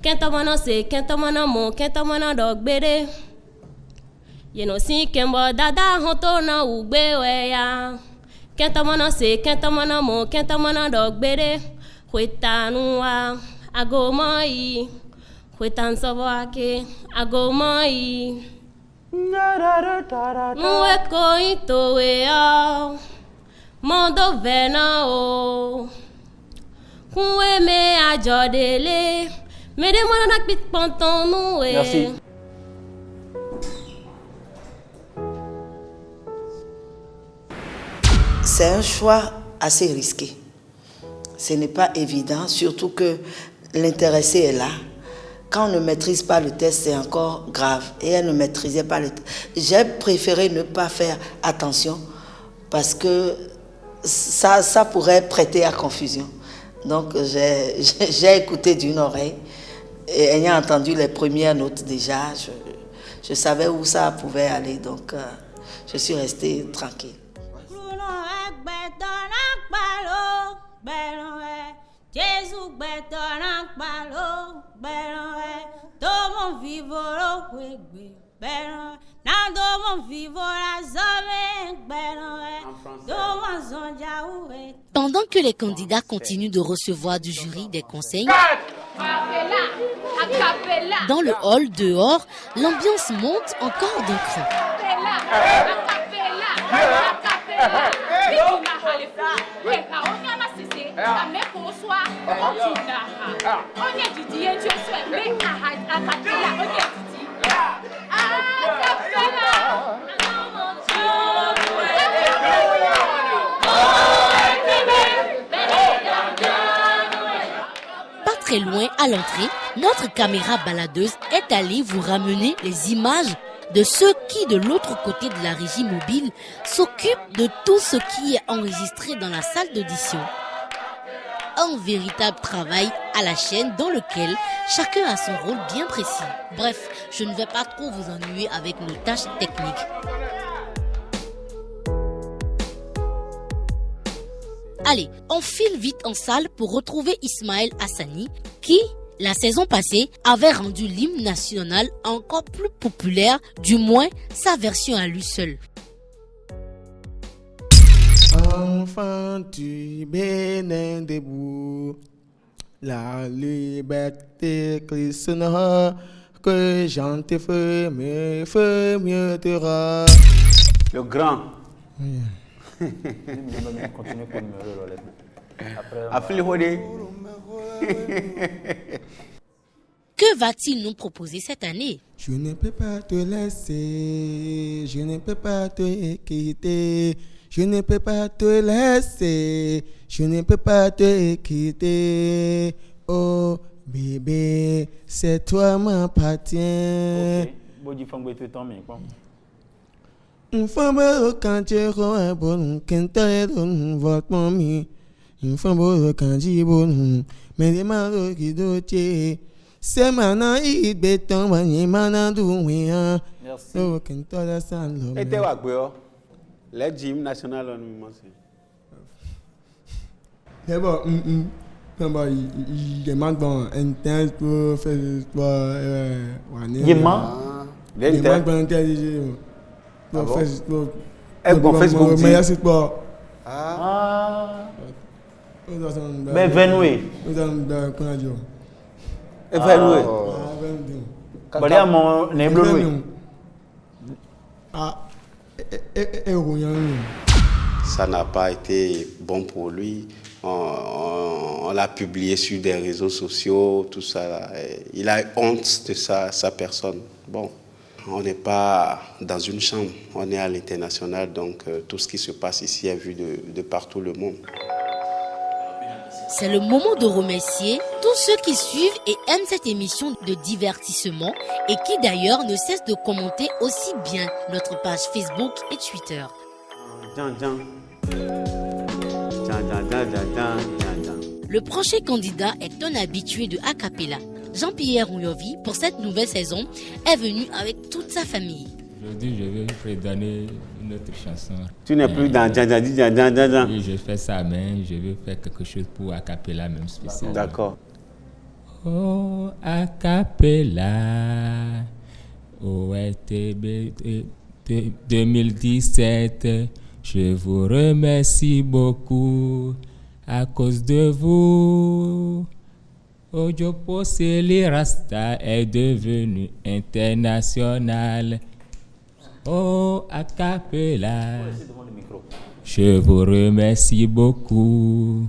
Kenta mana se, kenta mana mo, kenta mana dogbere. You know si kembo dada hoto na ugbewe ya. Kenta mana se, kenta mana mo, kenta mana dogbere. Huetanua agomai. Huetan soboake agomai. Nuwe koito wea. Mondo vena o. Koué me a jodele. Me demande nak bit panton noué. Merci. C'est un choix assez risqué. Ce n'est pas évident, surtout que l'intéressé est là. Quand on ne maîtrise pas le texte, c'est encore grave. Et elle ne maîtrisait pas le texte. J'ai préféré ne pas faire attention parce que ça pourrait prêter à confusion. Donc j'ai écouté d'une oreille et ayant entendu les premières notes déjà, je savais où ça pouvait aller. Donc je suis restée tranquille. Jésus gbẹdọ̀ràn palo bẹ̀rẹ̀ ẹ̀ tó mọ̀ fi bọ̀rọ̀ wẹ̀gbẹ̀ bẹ̀rẹ̀ Pendant que les candidats continuent de recevoir du jury des conseils, dans le hall dehors, l'ambiance monte encore d'un cran. Pas très loin à l'entrée, notre caméra baladeuse est allée vous ramener les images de ceux qui, de l'autre côté de la régie mobile, s'occupent de tout ce qui est enregistré dans la salle d'audition. Un véritable travail à la chaîne dans lequel chacun a son rôle bien précis. Bref, je ne vais pas trop vous ennuyer avec nos tâches techniques. Allez, on file vite en salle pour retrouver Ismaël Hassani qui, la saison passée, avait rendu l'hymne national encore plus populaire, du moins sa version à lui seul. Enfant du Bénin debout, la liberté cristienne, que j'en te fais mieux te rend. Le grand. Continue pour numéro. Que va-t-il nous proposer cette année? Je ne peux pas te laisser, je ne peux pas te quitter, je ne peux pas te laisser, je ne peux pas te quitter. Oh bébé, c'est toi m'appartient. Une femme quand tu es bon, quand tu es bon, votre mamie. Une femme quand tu es bon, mais les mains qui doivent. C'est maintenant il béton, mais maintenant doué. Merci. Et t'es à quoi? Le gym national en commence. C'est bon. Il demande bon intense pour faire sport. Il demande bon intense. Pour faire sport. Facebook. Mais c'est sport. Mais venoué. Ça n'a pas été bon pour lui. On l'a publié sur des réseaux sociaux, tout ça. Il a honte de sa personne. Bon, on n'est pas dans une chambre, on est à l'international, donc tout ce qui se passe ici est vu de partout le monde. C'est le moment de remercier tous ceux qui suivent et aiment cette émission de divertissement et qui d'ailleurs ne cessent de commenter aussi bien notre page Facebook et Twitter. Le prochain candidat est un habitué de Acapella. Jean-Pierre Ouyovi, pour cette nouvelle saison, est venu avec toute sa famille. Aujourd'hui, je vais vous donner une autre chanson. Tu n'es plus dans Djan. Oui, je fais ça, mais je veux faire quelque chose pour Acapella même spécialement. D'accord. Oh, Acapella, OETB 2017, je vous remercie beaucoup à cause de vous. Ojo Poseli Rasta est devenu international. Oh, Acapella, je vous remercie beaucoup.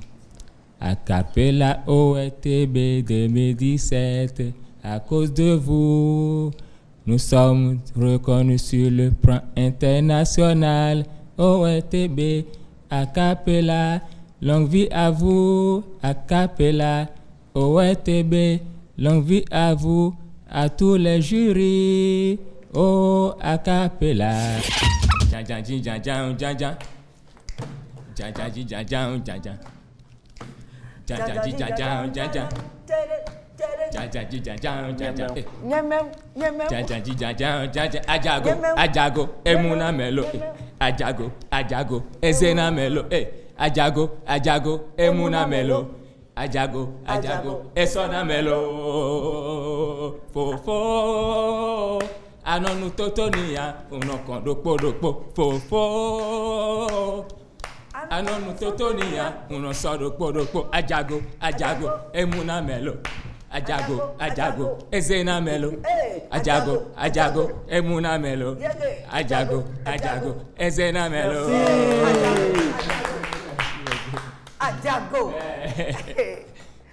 Acapella OETB 2017, à cause de vous, nous sommes reconnus sur le plan international. OETB, Acapella, longue vie à vous. Acapella, OETB, longue vie à vous, à tous les jurys. Oh, Acapella. Ajago, Emuna Melo, Ajago, Ezena Melo, Ajago, Emuna Melo, Ajago, Esona Melo, Fofo. Anonu totonia, unoko dokpo, fofo. Anonu totonia, unoso dokpo, ajago, emuna melo. Ajago, ezena melo. Ajago, emuna melo. Ajago, ezena melo. Ajago.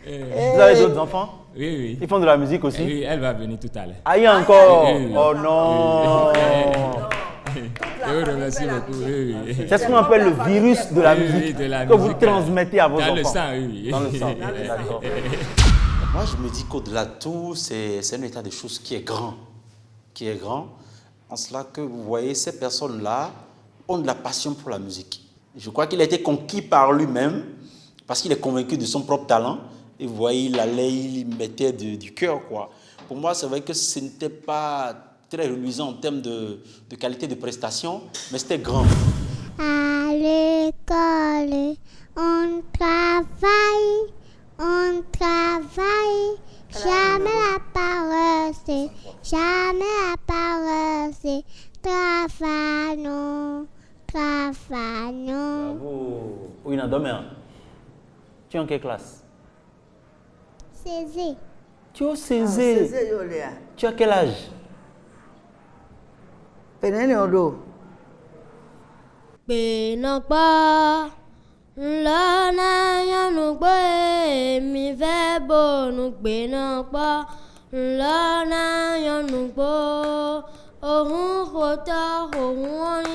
Vous avez d'autres enfants? Oui. Ils font de la musique aussi? Oui, elle va venir tout à l'heure. Aïe encore? Oh non. Merci beaucoup. C'est ce qu'on appelle le virus de la musique que vous transmettez à vos enfants. Dans le sang, oui. Dans le sang, d'accord. Moi, je me dis qu'au-delà de tout, c'est un état de choses qui est grand. En cela que, vous voyez, ces personnes-là ont de la passion pour la musique. Je crois qu'il a été conquis par lui-même, parce qu'il est convaincu de son propre talent. Et vous voyez, il mettait du cœur, quoi. Pour moi, c'est vrai que ce n'était pas très reluisant en termes de qualité de prestation, mais c'était grand. À l'école, on travaille, jamais la parole, travaillons. Bravo. Oui, Nadomé. Tu es en quelle classe? Césé. Tu es au Césé. Tu as quel âge? Benokba lana yanugbe mi ve bonu benokba lana yanugbo ohun hota ohun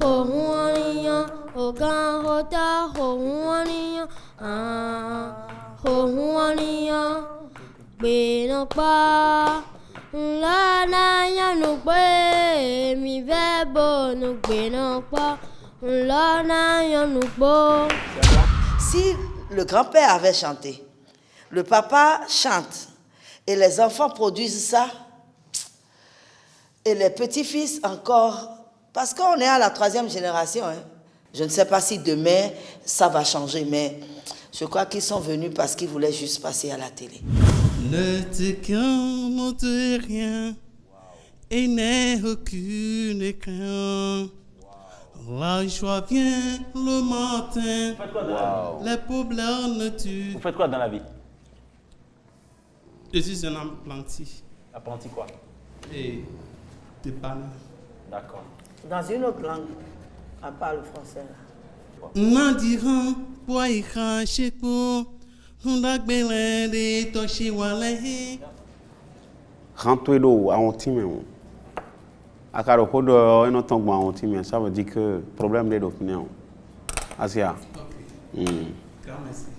ohun ogan hota ohun ohun benokba lana yanugbe mi ve bonu benokba lana yanugbo. Si le grand-père avait chanté, le papa chante et les enfants produisent ça, et les petits-fils encore, parce qu'on est à la 3e génération. Hein. Je ne sais pas si demain ça va changer, mais je crois qu'ils sont venus parce qu'ils voulaient juste passer à la télé. Ne te crains de rien et n'aie aucune crainte. La joie vient le matin. Les problèmes ne tuent. Vous faites quoi dans la vie? Je suis un apprenti. Apprenti quoi? Et dépanneur. D'accord. Dans une autre langue, à part le français. Nandiran pour y cracher pour n'dakbele de toshi wale. Rentrer à un team. À Karokodo, un autre temps, ça veut dire que le problème est d'opinion. Asia.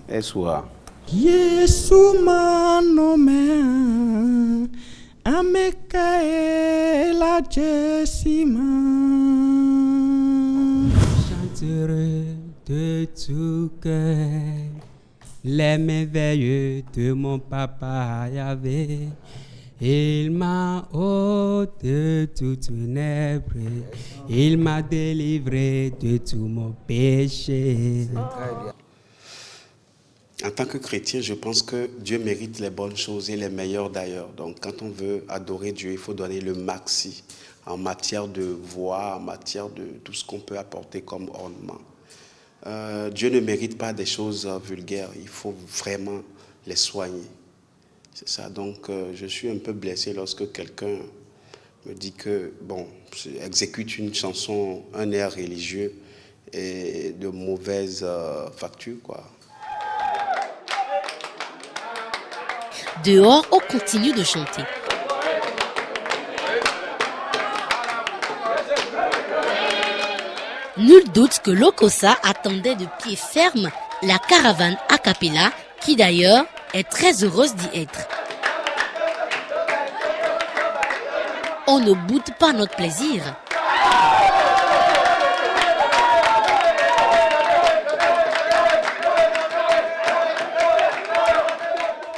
Et soit. Yesu manome ameka la Jessima. Chanterai de tout cœur les merveilles de mon papa Yahvé. Il m'a ôté de toute ténèbres, il m'a délivré de tout mon péché. En tant que chrétien, je pense que Dieu mérite les bonnes choses et les meilleures d'ailleurs. Donc quand on veut adorer Dieu, il faut donner le maxi en matière de voix, en matière de tout ce qu'on peut apporter comme ornement. Dieu ne mérite pas des choses vulgaires, il faut vraiment les soigner. C'est ça, donc je suis un peu blessé lorsque quelqu'un me dit que, bon, exécute une chanson, un air religieux et de mauvaise facture, quoi. Dehors, on continue de chanter. Nul doute que Lokossa attendait de pied ferme la caravane a cappella, qui d'ailleurs est très heureuse d'y être. On ne boude pas notre plaisir.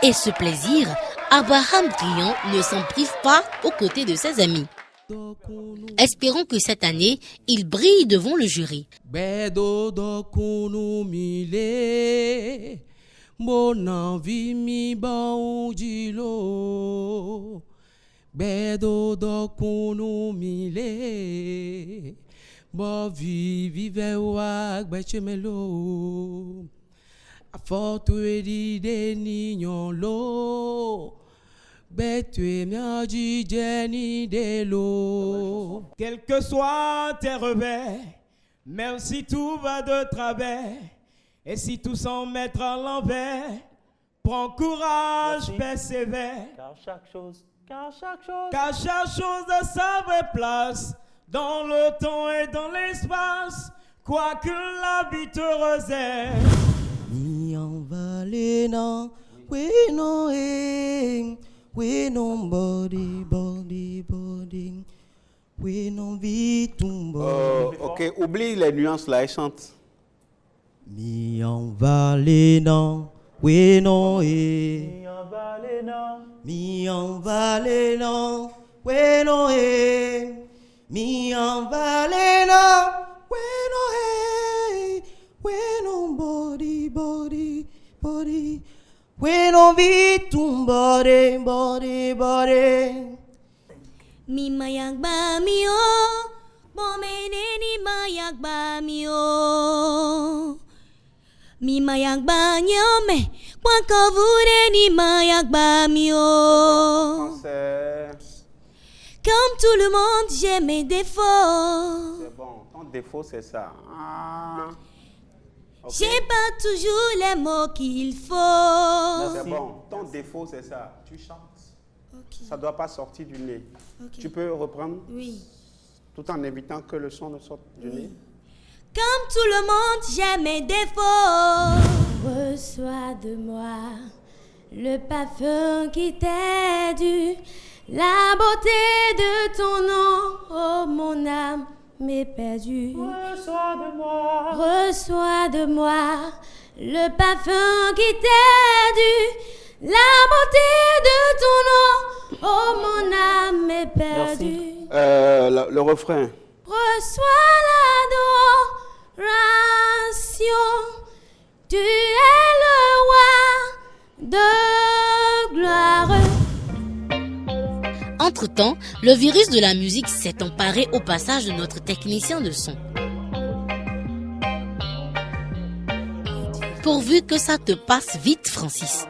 Et ce plaisir, Abraham Trian ne s'en prive pas aux côtés de ses amis. Espérons que cette année, il brille devant le jury. Bedo do kunu mile. Bo vive wa gbechemelo. A forte di de nignon lo. Betue miaji jeni de lo. Quels que soient tes revers, même si tout va de travers, et si tout semble mettre à l'envers, prends courage, persévère. Car chaque chose a sa vraie place, dans le temps et dans l'espace, quoi que la vie te réserve. Ni en valena, we no aim, we no body, we no vitumbo. Ok, oublie les nuances là et chante. Mi en valena, we no aim. Mi en valena, we no aim. Mi en valena, we no aim. We no body, we no vitum body. Mi mayak ba mi o, bomene ni mayak ba mi o. Mi mayak ba nyome, kwa kavure ni mayak ba mi o. Comme tout le monde, j'ai mes défauts. C'est bon, ton défaut c'est ça. Okay. J'ai pas toujours les mots qu'il faut. C'est bon, ton défaut c'est ça. Tu chantes. Okay. Ça ne doit pas sortir du nez. Okay. Tu peux reprendre? Oui. Tout en évitant que le son ne sorte du nez. Comme tout le monde, j'ai mes défauts. Reçois de moi le parfum qui t'est dû, la beauté de ton nom, oh mon âme m'est perdue. Reçois de moi le parfum qui t'est dû, la beauté de ton nom, oh mon âme m'est perdue. Le refrain. Reçois l'adoration, tu es le roi de gloire. Entre-temps, le virus de la musique s'est emparé au passage de notre technicien de son. Pourvu que ça te passe vite, Francis.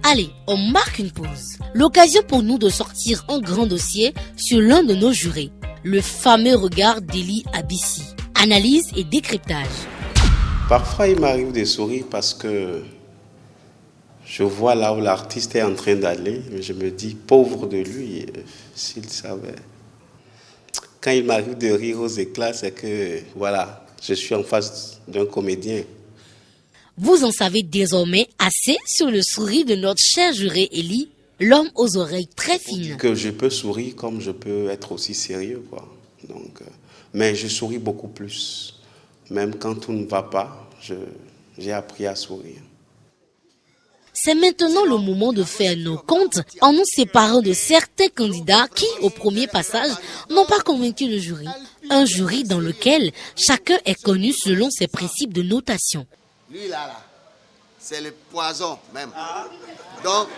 Allez, on marque une pause. L'occasion pour nous de sortir un grand dossier sur l'un de nos jurés, le fameux regard d'Eli Abissi. Analyse et décryptage. Parfois, il m'arrive de sourire parce que je vois là où l'artiste est en train d'aller, mais je me dis, pauvre de lui, s'il savait. Quand il m'arrive de rire aux éclats, c'est que, voilà, je suis en face d'un comédien. Vous en savez désormais assez sur le sourire de notre cher juré Eli, l'homme aux oreilles très fines. Que je peux sourire comme je peux être aussi sérieux, quoi. Donc, mais je souris beaucoup plus. Même quand tout ne va pas, j'ai appris à sourire. C'est maintenant le moment de faire nos comptes en nous séparant de certains candidats qui, au premier passage, n'ont pas convaincu le jury. Un jury dans lequel chacun est connu selon ses principes de notation. Lui là, c'est le poison même. Donc,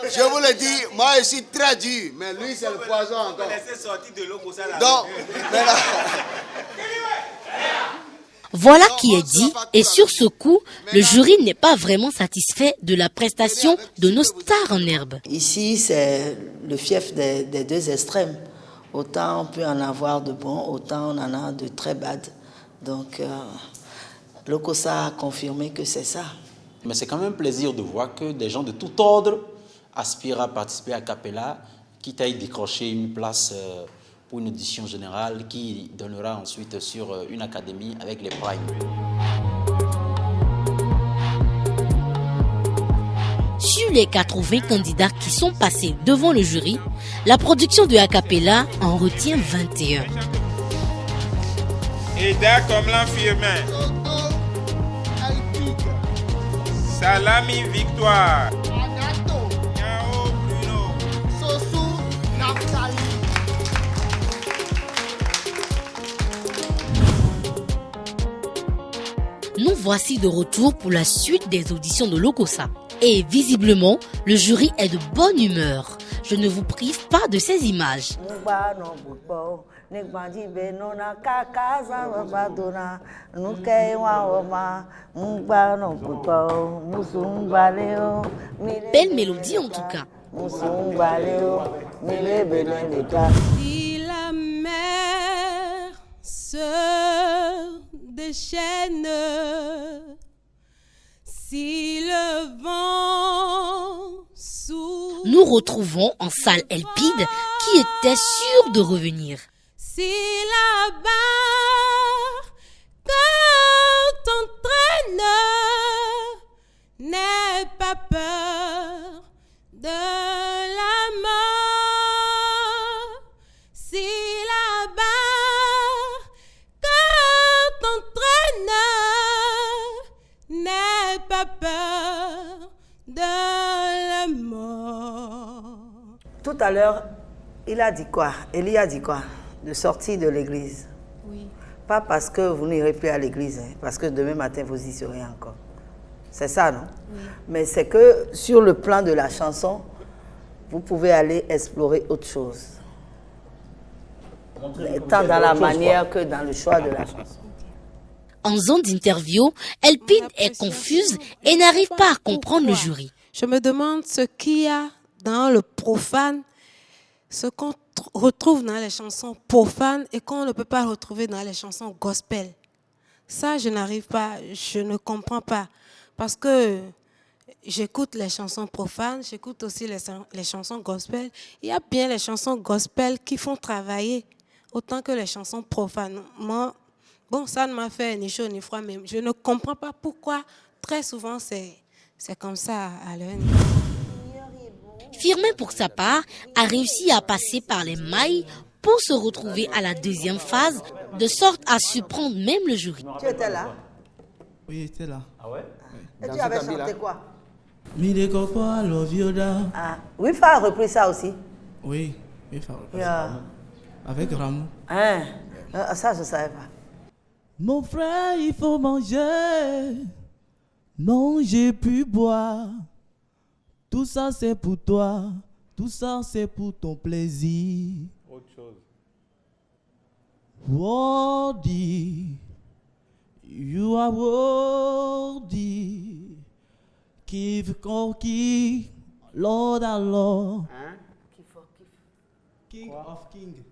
je vous le dis, moi je suis très dur, mais lui c'est le poison encore. Donc, voilà qui est dit, et sur ce coup, le jury n'est pas vraiment satisfait de la prestation de nos stars en herbe. Ici, c'est le fief des deux extrêmes. Autant on peut en avoir de bons, autant on en a de très bad. Donc, Lokossa a confirmé que c'est ça. Mais c'est quand même un plaisir de voir que des gens de tout ordre aspirent à participer à Capella, quitte à y décrocher une place pour une audition générale qui donnera ensuite sur une académie avec les primes. Sur les 80 candidats qui sont passés devant le jury, la production de Acapella en retient 21. Eda comme l'infirmier. Salami Victoire. Nyao Bruno. Sosu Naftali. Nous voici de retour pour la suite des auditions de Lokossa. Et visiblement, le jury est de bonne humeur. Je ne vous prive pas de ces images. Belle mélodie en tout cas. Si la mer se déchaîne, si le vent souffle. Nous retrouvons en salle Elpide qui était sûre de revenir. Si la barre que t'entraîne n'aie pas peur de la mort, si la barre que t'entraîne n'aie pas peur de la mort. Tout à l'heure, il a dit quoi? Élie a dit quoi? De sortir de l'église. Oui. Pas parce que vous n'irez plus à l'église, hein, parce que demain matin, vous y serez encore. C'est ça, non? Oui. Mais c'est que sur le plan de la chanson, vous pouvez aller explorer autre chose. Tant dans la manière que dans le choix de la chanson. En zone d'interview, Elpide est confuse et n'arrive pas à comprendre le jury. Je me demande ce qu'il y a dans le profane, ce qu'on retrouve dans les chansons profanes et qu'on ne peut pas retrouver dans les chansons gospel. Ça, je n'arrive pas, je ne comprends pas. Parce que j'écoute les chansons profanes, j'écoute aussi les chansons gospel. Il y a bien les chansons gospel qui font travailler autant que les chansons profanes. Moi, bon, ça ne m'a fait ni chaud ni froid, mais je ne comprends pas pourquoi très souvent c'est comme ça à leur niveau. Firmin, pour sa part, a réussi à passer par les mailles pour se retrouver à la deuxième phase, de sorte à surprendre même le jury. Tu étais là? Oui, j'étais là. Ah ouais? Et tu avais chanté quoi? Ah, Wifa a repris ça aussi? Oui, Wifa a repris ça. Avec Ramou. Hein? Ça, je ne savais pas. Mon frère, il faut manger. Manger puis boire. Tout ça c'est pour toi, tout ça c'est pour ton plaisir. Autre chose. Worthy, you are worthy. Give conquer, Lord our Lord. Hein? King of King.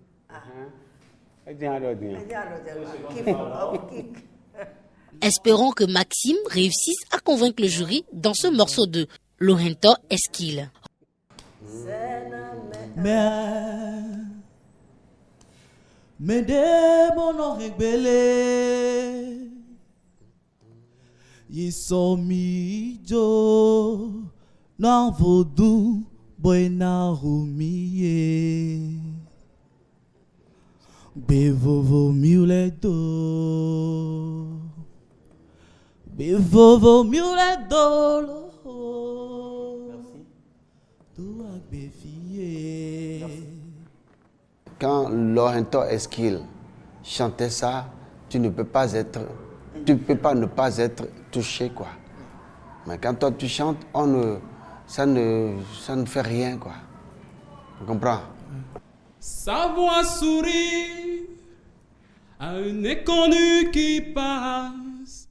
Espérons que Maxime réussisse à convaincre le jury dans ce morceau de Lohento Eskil. Mais des bonhommes rebelles, ils sont mis dans vos doux boina rumier. Bevovo miuledo, bevovo miuledo. Quand Lohento Eskil chantait ça, tu ne peux pas ne pas être touché, quoi. Mais quand toi tu chantes, ça ne fait rien, quoi. Tu comprends? Sa voix sourit à un inconnu qui passe.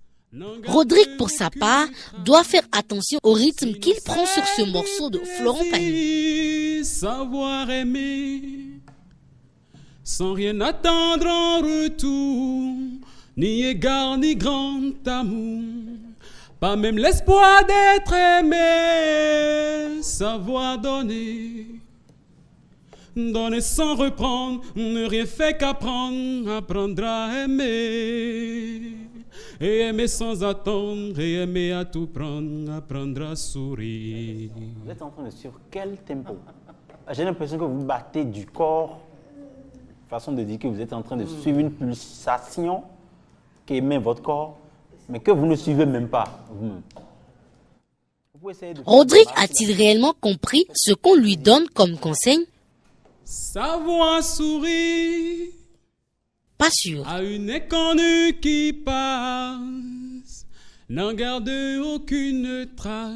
Rodrigue, pour sa part, doit faire attention au rythme qu'il prend sur ce morceau de Florent Pagny. Savoir aimer, sans rien attendre en retour, ni égard ni grand amour, pas même l'espoir d'être aimé. Savoir donner, donner sans reprendre, ne rien fait qu'apprendre, apprendre à aimer. Et aimer sans attendre, et aimer à tout prendre, apprendre à sourire. Vous êtes en train de suivre quel tempo? J'ai l'impression que vous battez du corps, façon de dire que vous êtes en train de suivre une pulsation qui émet votre corps, mais que vous ne suivez même pas vous-même. Rodrigue a-t-il réellement compris ce qu'on lui donne comme conseil? Sa voix sourit. Pas sûr. À une inconnue qui passe, n'en garde aucune trace,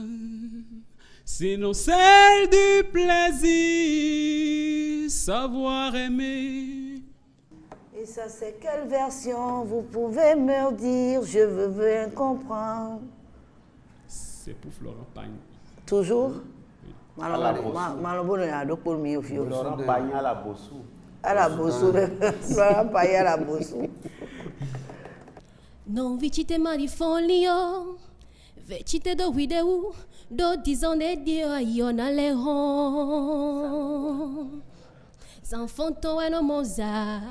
sinon celle du plaisir, savoir aimer. Et ça, c'est quelle version? Vous pouvez me dire, je veux bien comprendre. C'est pour Florent Pagne. Toujours? Florent Pagne à la Bossou. À la Bossou, Florent Pagne à la Bossou. Non vicite marifolio, vecite do vidéo, do disons des dieux aïon à l'éron. Zanfonto e no moza,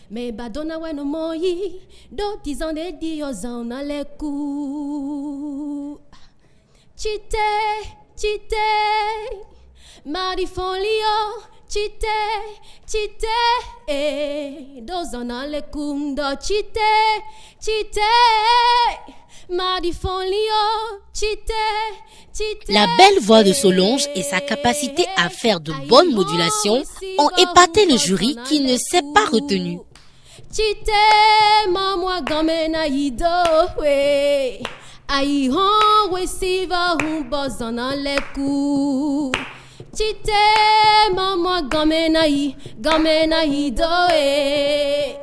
me badona we no moyi, do disons des dieux zan à l'écou. Chite, marifolio, chite, do zan à l'écou, do chite, marifolio, chite. La belle voix de Solange et sa capacité à faire de bonnes modulations ont épaté le jury qui ne s'est pas retenu. Chite, maman gamena ido we. Aïe hon we siva hun bozana leku. Chite, maman gamena ido we.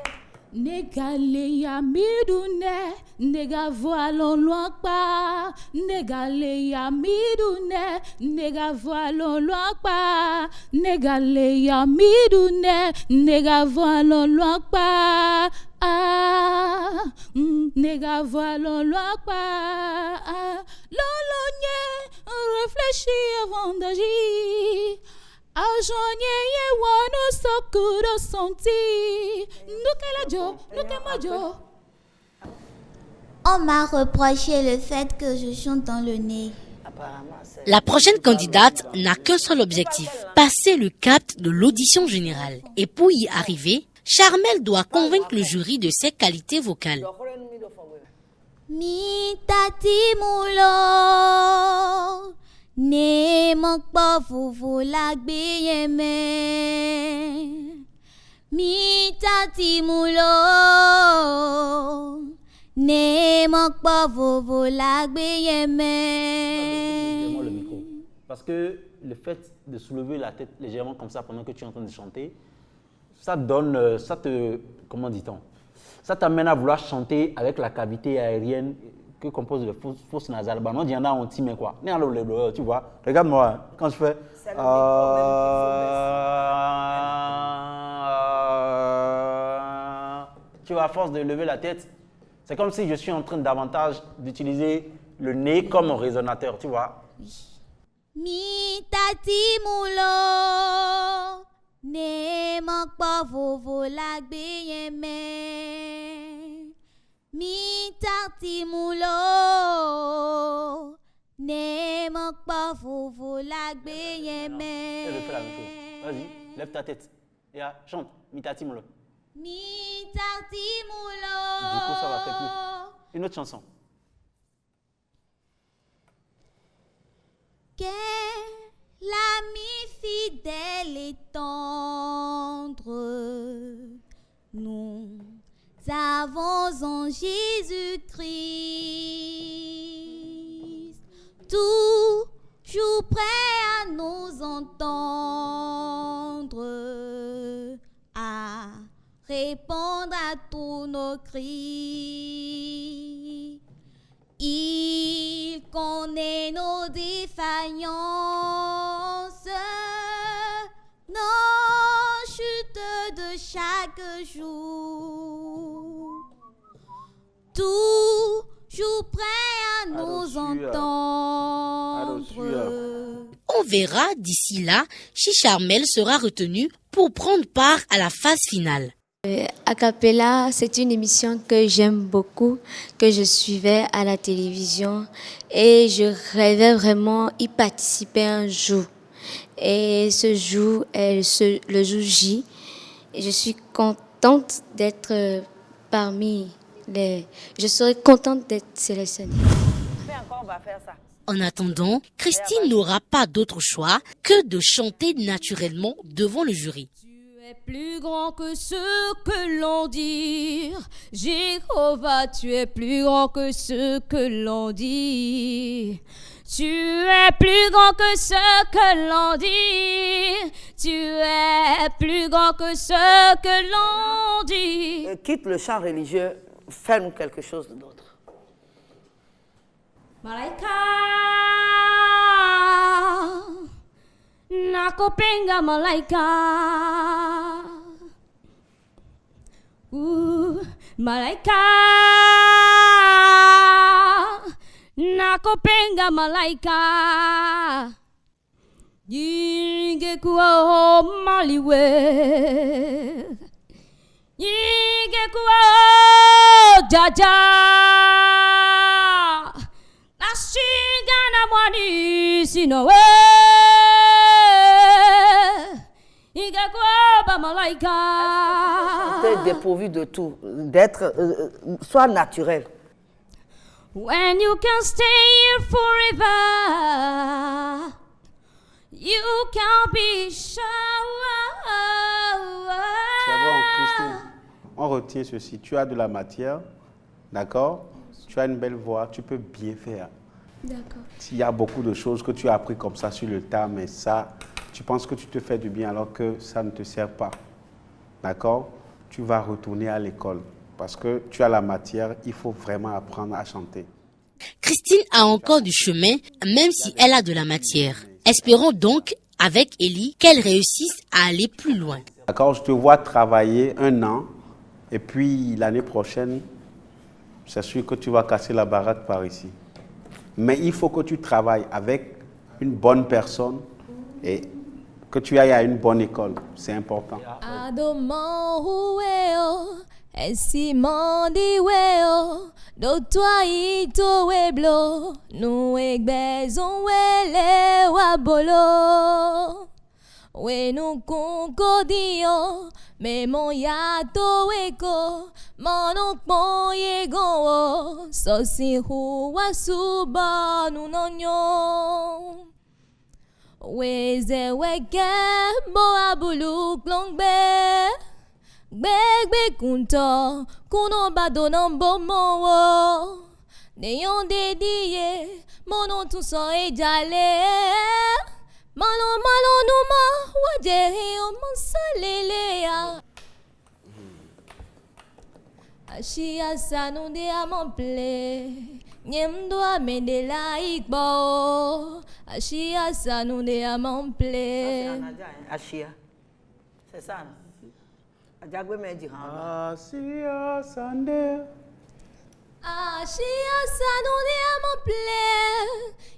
Negale ya midune, nega voilon loin pa. Negale ya midune, nega voilon loin pa. Negale ya midune, nega voilon loin pa. Ah, nega voilon loin pa. Lolo nye, réfléchis avant d'agir. On m'a reproché le fait que je chante dans le nez. La prochaine candidate n'a qu'un seul objectif, passer le cap de l'audition générale. Et pour y arriver, Charmel doit convaincre le jury de ses qualités vocales. Mi tati moulo. Ne manque pas vous la gbeyeme. Mi tati moulo. Ne manque pas vous la gbeyeme. Le micro. Parce que le fait de soulever la tête légèrement comme ça pendant que tu es en train de chanter, ça donne, comment dit-on? Ça t'amène à vouloir chanter avec la cavité aérienne que compose le fosse nasale. Bah non, il y en a un petit mais quoi. Tu vois, regarde-moi quand je fais. Tu vois, à force de lever la tête, c'est comme si je suis en train davantage d'utiliser le nez comme un résonateur, tu vois. Mi tati moulo. Ne manque pas vous la gbeyeme. Mi tati moulo. Ne manque pas vous la gbeyeme. Je fais la même chose. Vas-y, lève ta tête. Et chante. Mi tati moulo. Mi tati moulo. Du coup, ça va faire plus. Une autre chanson. L'ami fidèle et tendre, nous avons en Jésus-Christ, toujours prêt à nous entendre, à répondre à tous nos cris. Il connaît nos défaillances, nos chutes de chaque jour. Toujours prêt à nous entendre. On verra d'ici là si Charmel sera retenu pour prendre part à la phase finale. Acapella, c'est une émission que j'aime beaucoup, que je suivais à la télévision et je rêvais vraiment y participer un jour. Et ce jour est le jour J. Et je suis contente d'être parmi les... Je serais contente d'être sélectionnée. En attendant, Christine n'aura pas d'autre choix que de chanter naturellement devant le jury. es plus grand que ce que l'on dit. Jéhovah, tu es plus grand que ce que l'on dit. Tu es plus grand que ce que l'on dit. Tu es plus grand que ce que l'on dit. Quitte le chant religieux, fais-nous quelque chose d'autre. Malaika nakopenga malaika. Malaika nakopenga malaika. Yingekuwa maliwe. Yingekuwa jaja. Ashigana mwani sinowe. Yingekuwa malaika. T'es dépourvu de tout, d'être, soit naturel. When you can stay here forever, you can be sure. C'est bon, Christine. On retient ceci. Tu as de la matière, d'accord? Tu as une belle voix, tu peux bien faire. D'accord. S'il y a beaucoup de choses que tu as appris comme ça sur le tas, mais ça, tu penses que tu te fais du bien alors que ça ne te sert pas. D'accord? Tu vas retourner à l'école parce que tu as la matière, il faut vraiment apprendre à chanter. Christine a encore du chemin, même si elle a de la matière. Espérons donc, avec Elie, qu'elle réussisse à aller plus loin. D'accord? Je te vois travailler 1 an et puis l'année prochaine, c'est sûr que tu vas casser la baraque par ici. Mais il faut que tu travailles avec une bonne personne et que tu ailles à une bonne école. C'est important. Adomo hueo, esimandi weo, do toi ito weblo, nu egbezon wele wabolo. We nu kunkodio, me mon yato weko, mono poye go, so si huwa suba nu nonyo. Weze weke bo abulu klongbe, gbegbe kunto, kuno bado nombo mowo. Neyon dediye, mono tout so ejale. Malo malo numa wajehe o monsalelea. Ashia sanu de amample, nyemdo amende la ikbo. Ashia sanu de amample. Ashia, c'est ça. Adjagwe me di hanga. Ashia sande. Ashia sanu de amample,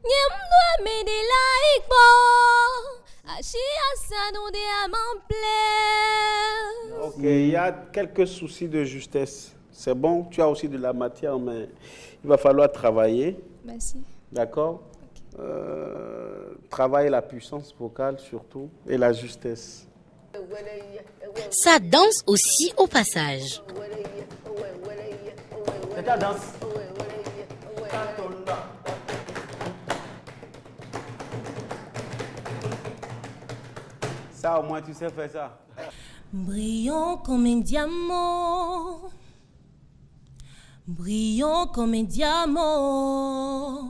nyemdo amende la ikbo. Ashia sanu de amample. Ok, il y a quelques soucis de justesse. C'est bon, tu as aussi de la matière, mais il va falloir travailler. Merci. D'accord? Travailler la puissance vocale surtout et la justesse. Ça danse aussi au passage. C'est ta danse. Ça, au moins, tu sais faire ça. Brillant comme un diamant, brillant comme un diamant.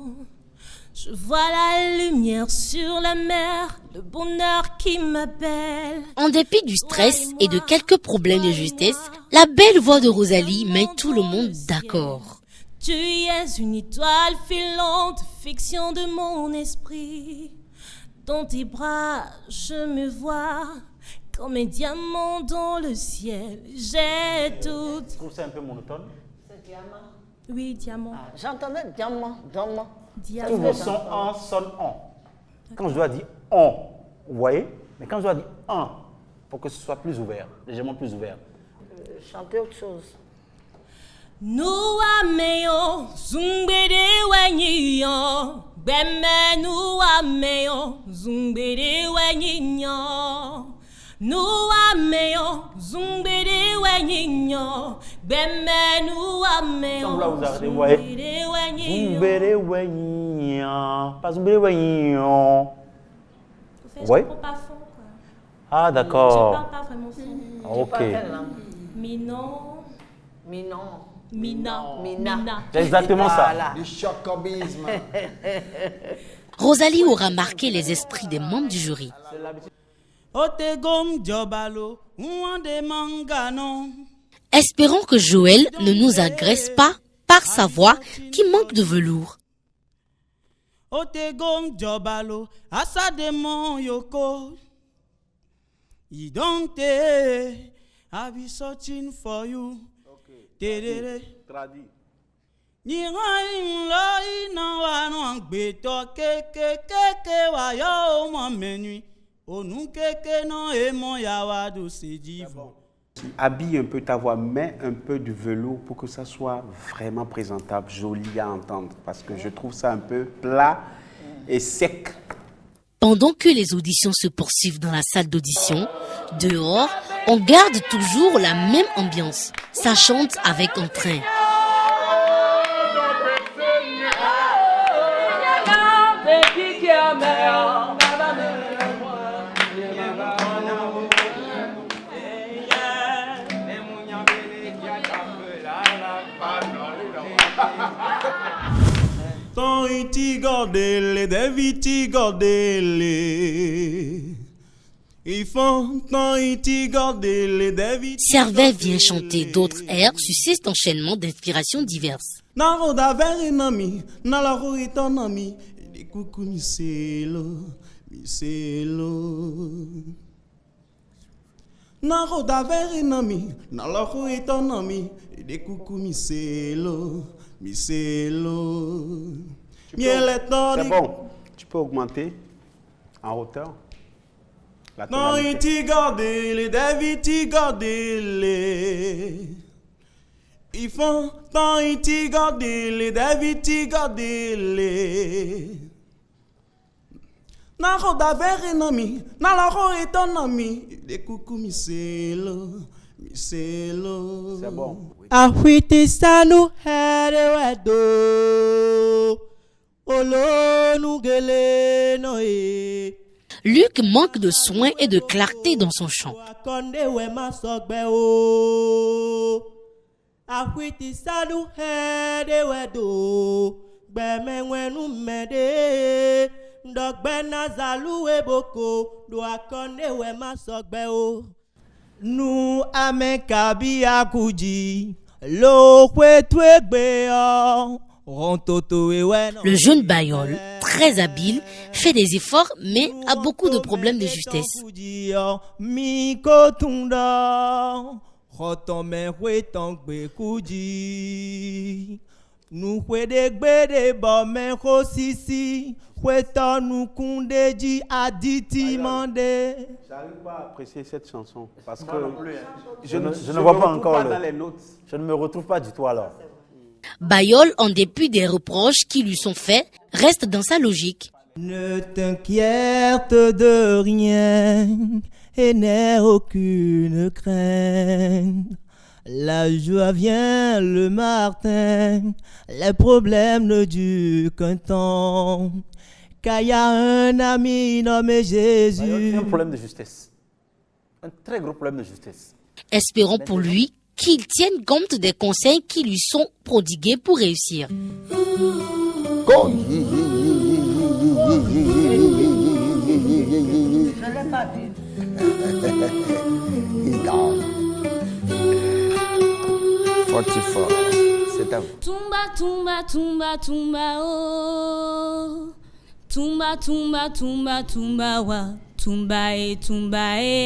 Je vois la lumière sur la mer, le bonheur qui m'appelle. En dépit du stress et de quelques problèmes de justesse, la belle voix de Rosalie met tout le monde d'accord. Tu es une étoile filante, fiction de mon esprit. Dans tes bras, je me vois comme un diamant dans le ciel. J'ai tout. Tu trouves ça un peu monotone? C'est diamant. Oui, diamant. Ah, j'entendais diamant, diamant. Tous vos sons en sonnent en. Quand je dois dire on, vous voyez? Mais quand je dois dire un, il faut que ce soit plus ouvert, légèrement plus ouvert. Chantez autre chose. Nous ameyo, zumbede wenyiyo. Bemme nous ameyo, zumbede wenyiyo. Nous ameyo, zumbede wenyiyo. Bemme nous ameyo. Sans vouloir vous arrêter, vous voyez? Zumbede wenyiyo. Pas zumbede wenyiyo. Vous voyez? Ah, Je d'accord. parle pas vraiment français. Ok. Mina. C'est exactement ça. Du chocobisme. Rosalie aura marqué les esprits des membres du jury. Espérons que Joël ne nous agresse pas par sa voix qui manque de velours. I'll be searching for you. Traduit. Habille un peu ta voix, mets un peu de velours pour que ça soit vraiment présentable, joli à entendre, parce que je trouve ça un peu plat et sec. Pendant que les auditions se poursuivent dans la salle d'audition, dehors, on garde toujours la même ambiance. Ça chante avec entrain. Servet vient chanter d'autres airs sur cet enchaînement d'inspirations diverses. C'est bon, tu peux augmenter en hauteur. La tonalité. C'est bon. Luc manque de soin et de clarté dans son chant. Nous amen kabi akuji lo kwetwegbe Le jeune Bayol, très habile, fait des efforts mais a beaucoup de problèmes de justesse. J'arrive pas à apprécier cette chanson parce que je ne vois pas encore dans les notes. Je ne me retrouve pas du tout alors. Bayol, en dépit des reproches qui lui sont faits, reste dans sa logique. Ne t'inquiète de rien et n'aie aucune crainte. La joie vient le matin, les problèmes ne durent qu'un temps. Car il y a un ami nommé Jésus. Il y a un problème de justesse. Un très gros problème de justesse. Espérons pour lui qu'il tienne compte des conseils qui lui sont prodigués pour réussir. Je ne l'ai pas vu. Il dort. 44. C'est à vous. Tumba, tumba, tumba, tumba, oh. Tumba, tumba, tumba, tumba, wa. Tumba,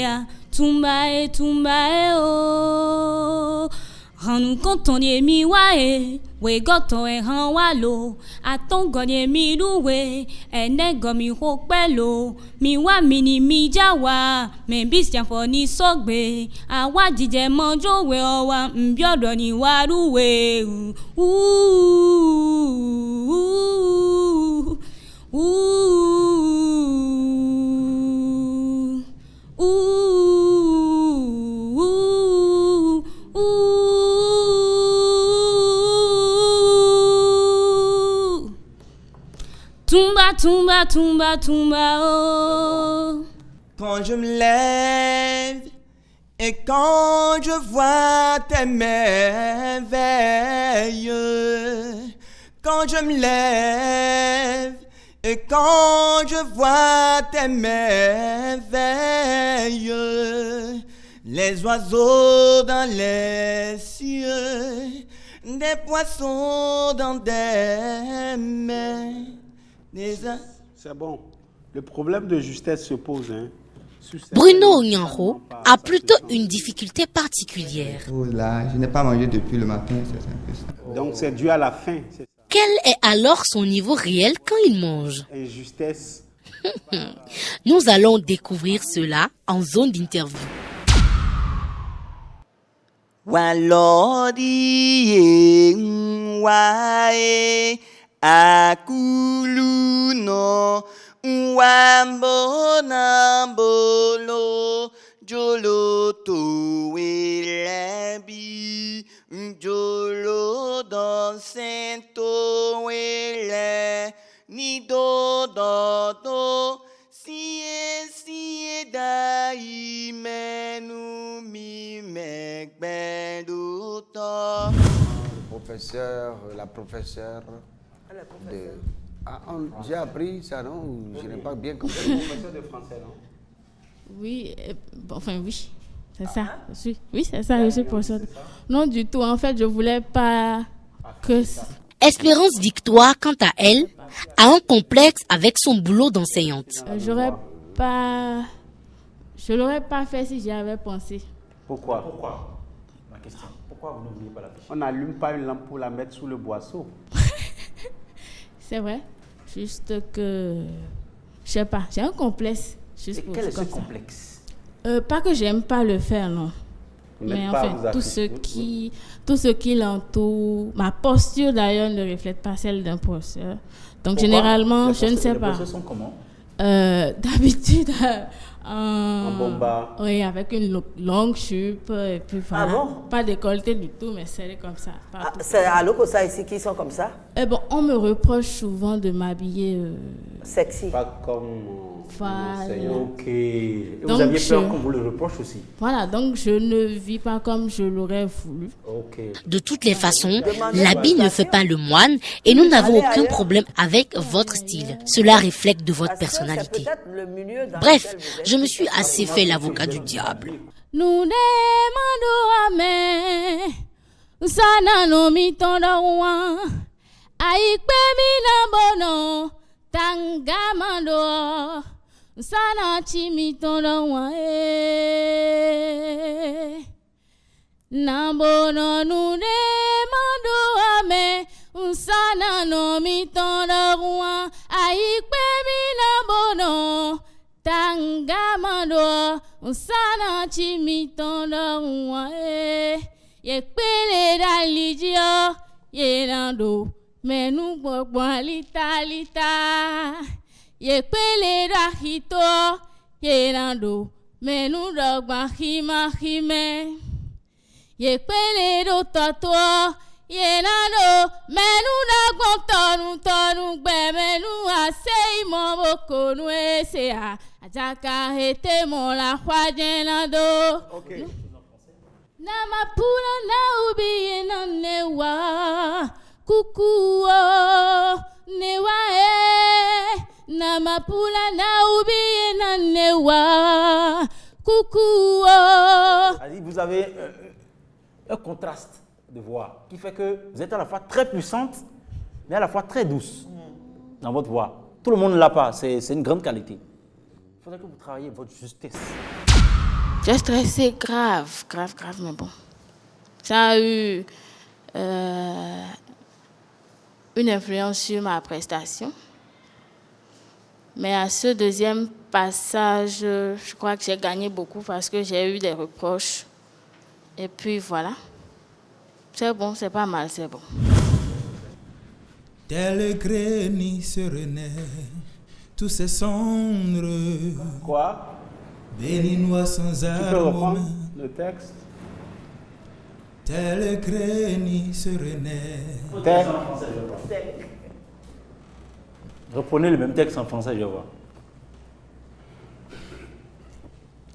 ah. Tumba, oh. Ranu kontonye mi wae, we goto e han walo, aton gonye mi luwe, ene gomi hokpelo, mi wa mini mi jawa, men bisyan fo ni sogbe, awa jije manjo we owa, mbyodo ni waruwe, Tumba, tumba, tumba, tumba, oh. Quand je me lève et quand je vois tes merveilles, quand je me lève et quand je vois tes merveilles, les oiseaux dans les cieux, des poissons dans des mers. C'est bon. Le problème de justesse se pose. Hein. Bruno Onyanro a plutôt une difficulté particulière. Oh là, je n'ai pas mangé depuis le matin, c'est un peu ça. Donc c'est dû à la faim. Quel est alors son niveau réel quand il mange? Injustesse. Nous allons découvrir cela en zone d'interview. Walodi wae akuluno wambona bolo jolo toelebi jolo dansento ele ni do do do si dai menu mi mekbedu to. La professeure de... j'ai appris ça, non? Je n'ai pas bien compris. Professeur de français, non? Oui, oui, c'est ça. Oui, c'est ça, je suis professeur. Non, du tout. En fait, je voulais pas que... Espérance Victoire, quant à elle, a un complexe avec son boulot d'enseignante. Je l'aurais pas fait si j'y avais pensé. Pourquoi? Ma question. Pourquoi vous ne vouliez pas la fiche? On n'allume pas une lampe pour la mettre sous le boisseau. C'est vrai. Juste que... Je sais pas. J'ai un complexe. Quel est ce complexe? Pas que j'aime pas le faire, non. Mais en fait, tout ce qui l'entoure, ma posture d'ailleurs ne reflète pas celle d'un professeur. Donc généralement, je ne sais pas. Les professeurs sont comment? D'habitude, en bomba. Oui, avec une longue jupe et puis voilà. Ah bon? Pas décolleté du tout, mais serré comme ça. C'est à l'Okosa ici qui sont comme ça? On me reproche souvent de m'habiller sexy. Pas comme Ok. Et donc, vous aviez peur qu'on vous le reproche aussi? Voilà, donc je ne vis pas comme je l'aurais voulu. Ok. De toutes les façons, l'habit ne fait pas le moine et nous n'avons aucun problème avec votre style. Cela reflète de votre personnalité. Bref, je me suis assez fait l'avocat du diable. Nous demandons amen. Sana no mi tondawa. Aikpe mi nambono. Tangamando. Sana chimi tondawa. Nambono nous demandons amen. Sana no mi tondawa. Aikpe mi nambono. Tangamando, sana chimitonda ye pele dalijio ye nando menu gbogbo lita ye pele rahito ye nando menu dogba hima ye pele do toto ye nando menu dogba tonu gbe menu asei mo boko nu esea Ajaka hete mola huajenado. Okay. Namapura na ubi na newa kukuo newa Namapura na ubi na newa kukuo. Vous avez un contraste de voix qui fait que vous êtes à la fois très puissante mais à la fois très douce dans votre voix. Tout le monde ne l'a pas, c'est une grande qualité. Il faudrait que vous travailliez votre justesse. J'ai stressé grave, mais bon. Ça a eu une influence sur ma prestation. Mais à ce deuxième passage, je crois que j'ai gagné beaucoup parce que j'ai eu des reproches. Et puis voilà. C'est bon, c'est pas mal, c'est bon. Tel grêne se renaît, tous ces cendres. Quoi? Béninois sans armes. Tu peux reprendre le texte? Tel grêne se renaît. Reprenez le même texte en français, je vois.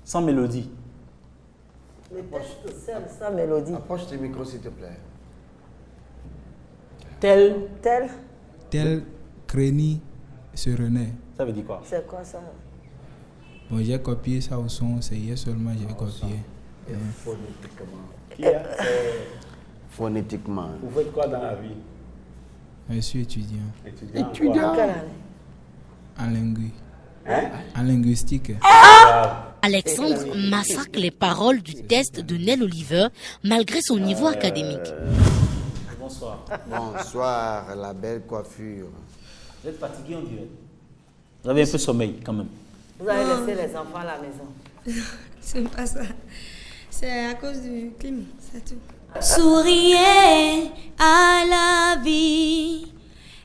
sans mélodie. Les textes seuls, sans mélodie. Approche du micro, s'il te plaît. Tel Créni se renaît. Ça veut dire quoi? C'est quoi ça? Bon, j'ai copié ça au son, c'est hier seulement j'ai copié. Phonétiquement. Phonétiquement. Vous faites quoi dans la vie? Je suis étudiant. Étudiant. En linguistique. En linguistique. Alexandre massacre les paroles du test de Nel Oliver malgré son niveau académique. Bonsoir. Bonsoir, la belle coiffure. Vous êtes fatigué, on dirait. Vous avez un peu sommeil quand même. Vous avez laissé les enfants à la maison. C'est pas ça. C'est à cause du climat, c'est tout. Souriez à la vie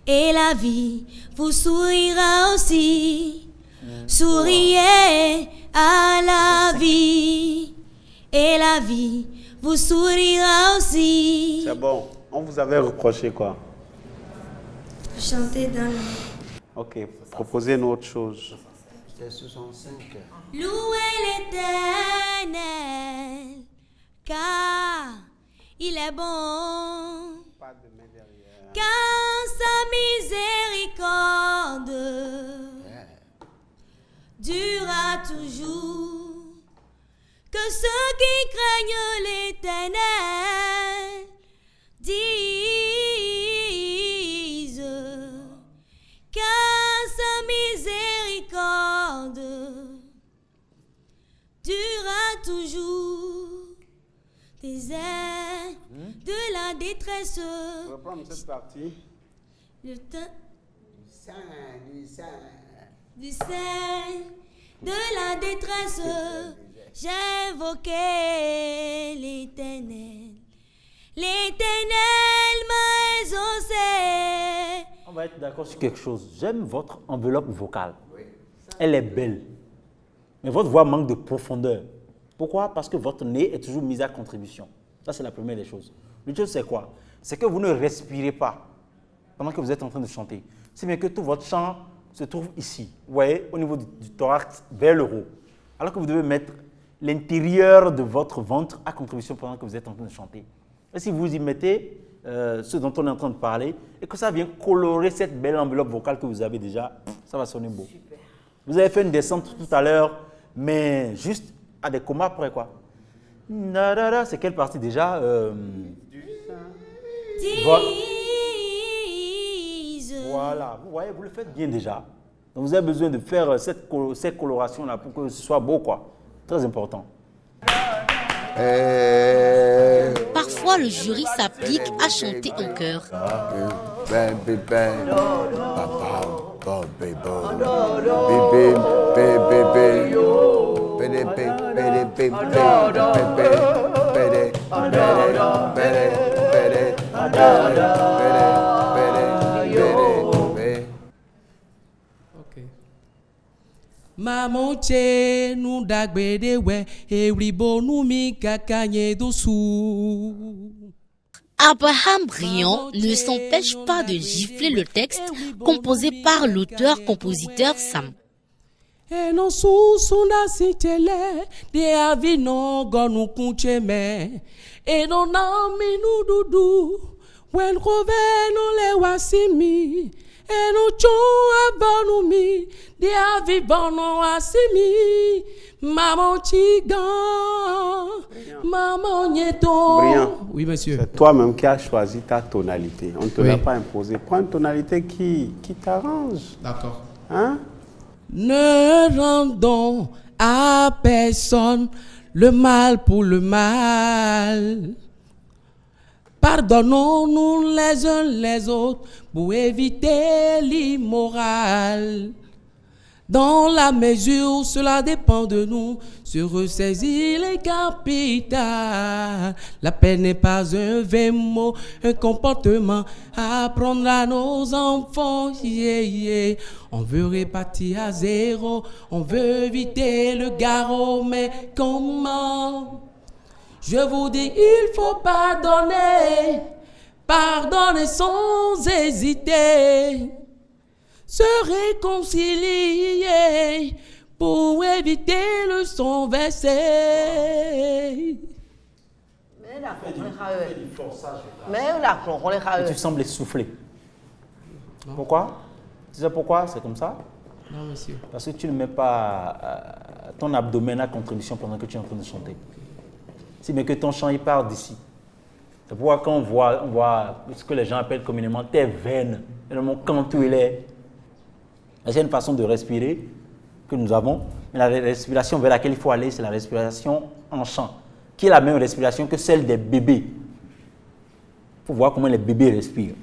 et la vie vous sourira aussi. Souriez à la vie et la vie vous sourira aussi. C'est bon. On vous avait reproché quoi? Chanter dans la... Ok, proposez une autre chose. C'est 65. Louez l'Éternel, car il est bon. Car sa miséricorde durera toujours. Que ceux qui craignent l'Éternel disent, car sa miséricorde durera toujours. Des ailes de la détresse. On va prendre cette partie. Le temps Du sein. de la détresse. J'ai invoqué l'Éternel. L'Éternel m'a exaucé. On va être d'accord sur quelque chose. J'aime votre enveloppe vocale. Elle est belle. Mais votre voix manque de profondeur. Pourquoi? Parce que votre nez est toujours mis à contribution. Ça, c'est la première des choses. L'autre chose, c'est quoi? C'est que vous ne respirez pas pendant que vous êtes en train de chanter. C'est bien que tout votre chant se trouve ici. Vous voyez, au niveau du thorax, vers le haut. Alors que vous devez mettre l'intérieur de votre ventre à contribution pendant que vous êtes en train de chanter. Et si vous y mettez ce dont on est en train de parler et que ça vient colorer cette belle enveloppe vocale que vous avez déjà, ça va sonner beau. Super. Vous avez fait une descente tout à l'heure, mais juste à des comas après quoi. C'est quelle partie déjà Voilà, vous voyez, vous le faites bien déjà. Donc vous avez besoin de faire cette coloration-là pour que ce soit beau quoi. Très important. Parfois, le jury s'applique à chanter en chœur. Maman tche nous dagbede we euribo nous mi kakanye dessous. Abraham Briand ne s'empêche pas de gifler le texte composé par l'auteur-compositeur Sam. Et non sous-sunda sitele de avino gonu kuncheme et non ami nous doudou wen rove non le wasimi. Et nous chons abonumi, des avibono asimi, maman chigan, maman nieto. Briand, oui, monsieur. C'est toi-même qui as choisi ta tonalité. On ne te l'a pas imposé. Prends une tonalité qui t'arrange. D'accord. Hein? Ne rendons à personne le mal pour le mal. Pardonnons-nous les uns les autres pour éviter l'immoral. Dans la mesure où cela dépend de nous, se ressaisir les capitales. La paix n'est pas un vain mot, un comportement à apprendre à nos enfants. Yeah, yeah. On veut répartir à zéro, on veut éviter le garrot, mais comment? Je vous dis, il faut pardonner, pardonner sans hésiter, se réconcilier pour éviter le son versé. Et tu sembles essoufflé. Pourquoi? Tu sais pourquoi c'est comme ça? Non, monsieur. Parce que tu ne mets pas ton abdomen à contribution pendant que tu es en train de chanter. Si mais que ton chant il part d'ici. C'est pourquoi quand on voit ce que les gens appellent communément tes veines, quand tu es. C'est une façon de respirer que nous avons. Mais la respiration vers laquelle il faut aller, c'est la respiration en chant, qui est la même respiration que celle des bébés. Il faut voir comment les bébés respirent.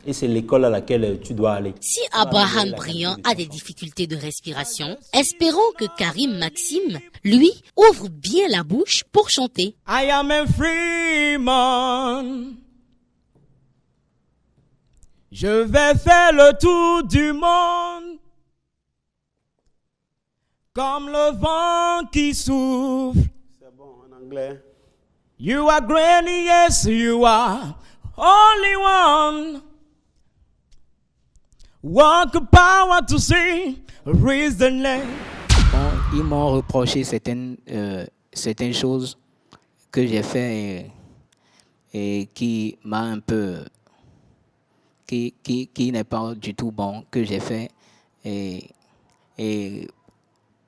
Et c'est l'école à laquelle tu dois aller. Si Abraham Briand a des difficultés de respiration, espérons que Karim Maxime, lui, ouvre bien la bouche pour chanter. I am a free man. Je vais faire le tour du monde. Comme le vent qui souffle. C'est bon en anglais. You are great, yes, you are only one. Walk power to see, raise the name. Bon, ils m'ont reproché certaines choses que j'ai fait et qui m'a un peu, qui n'est pas du tout bon que j'ai fait et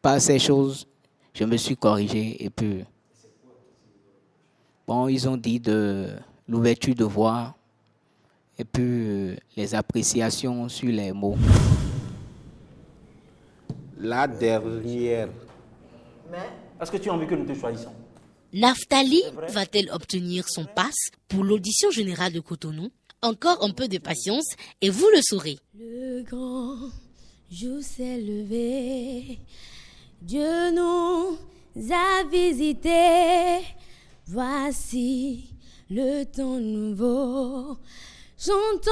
par ces choses je me suis corrigé et puis bon ils ont dit de l'ouverture de voix. Et puis les appréciations sur les mots. La dernière. Est-ce que tu as envie que nous te choisissons? Naftali va-t-elle obtenir son pass pour l'audition générale de Cotonou? Encore un peu de patience et vous le saurez. Le grand jour s'est levé, Dieu nous a visités. Voici le temps nouveau. Chantons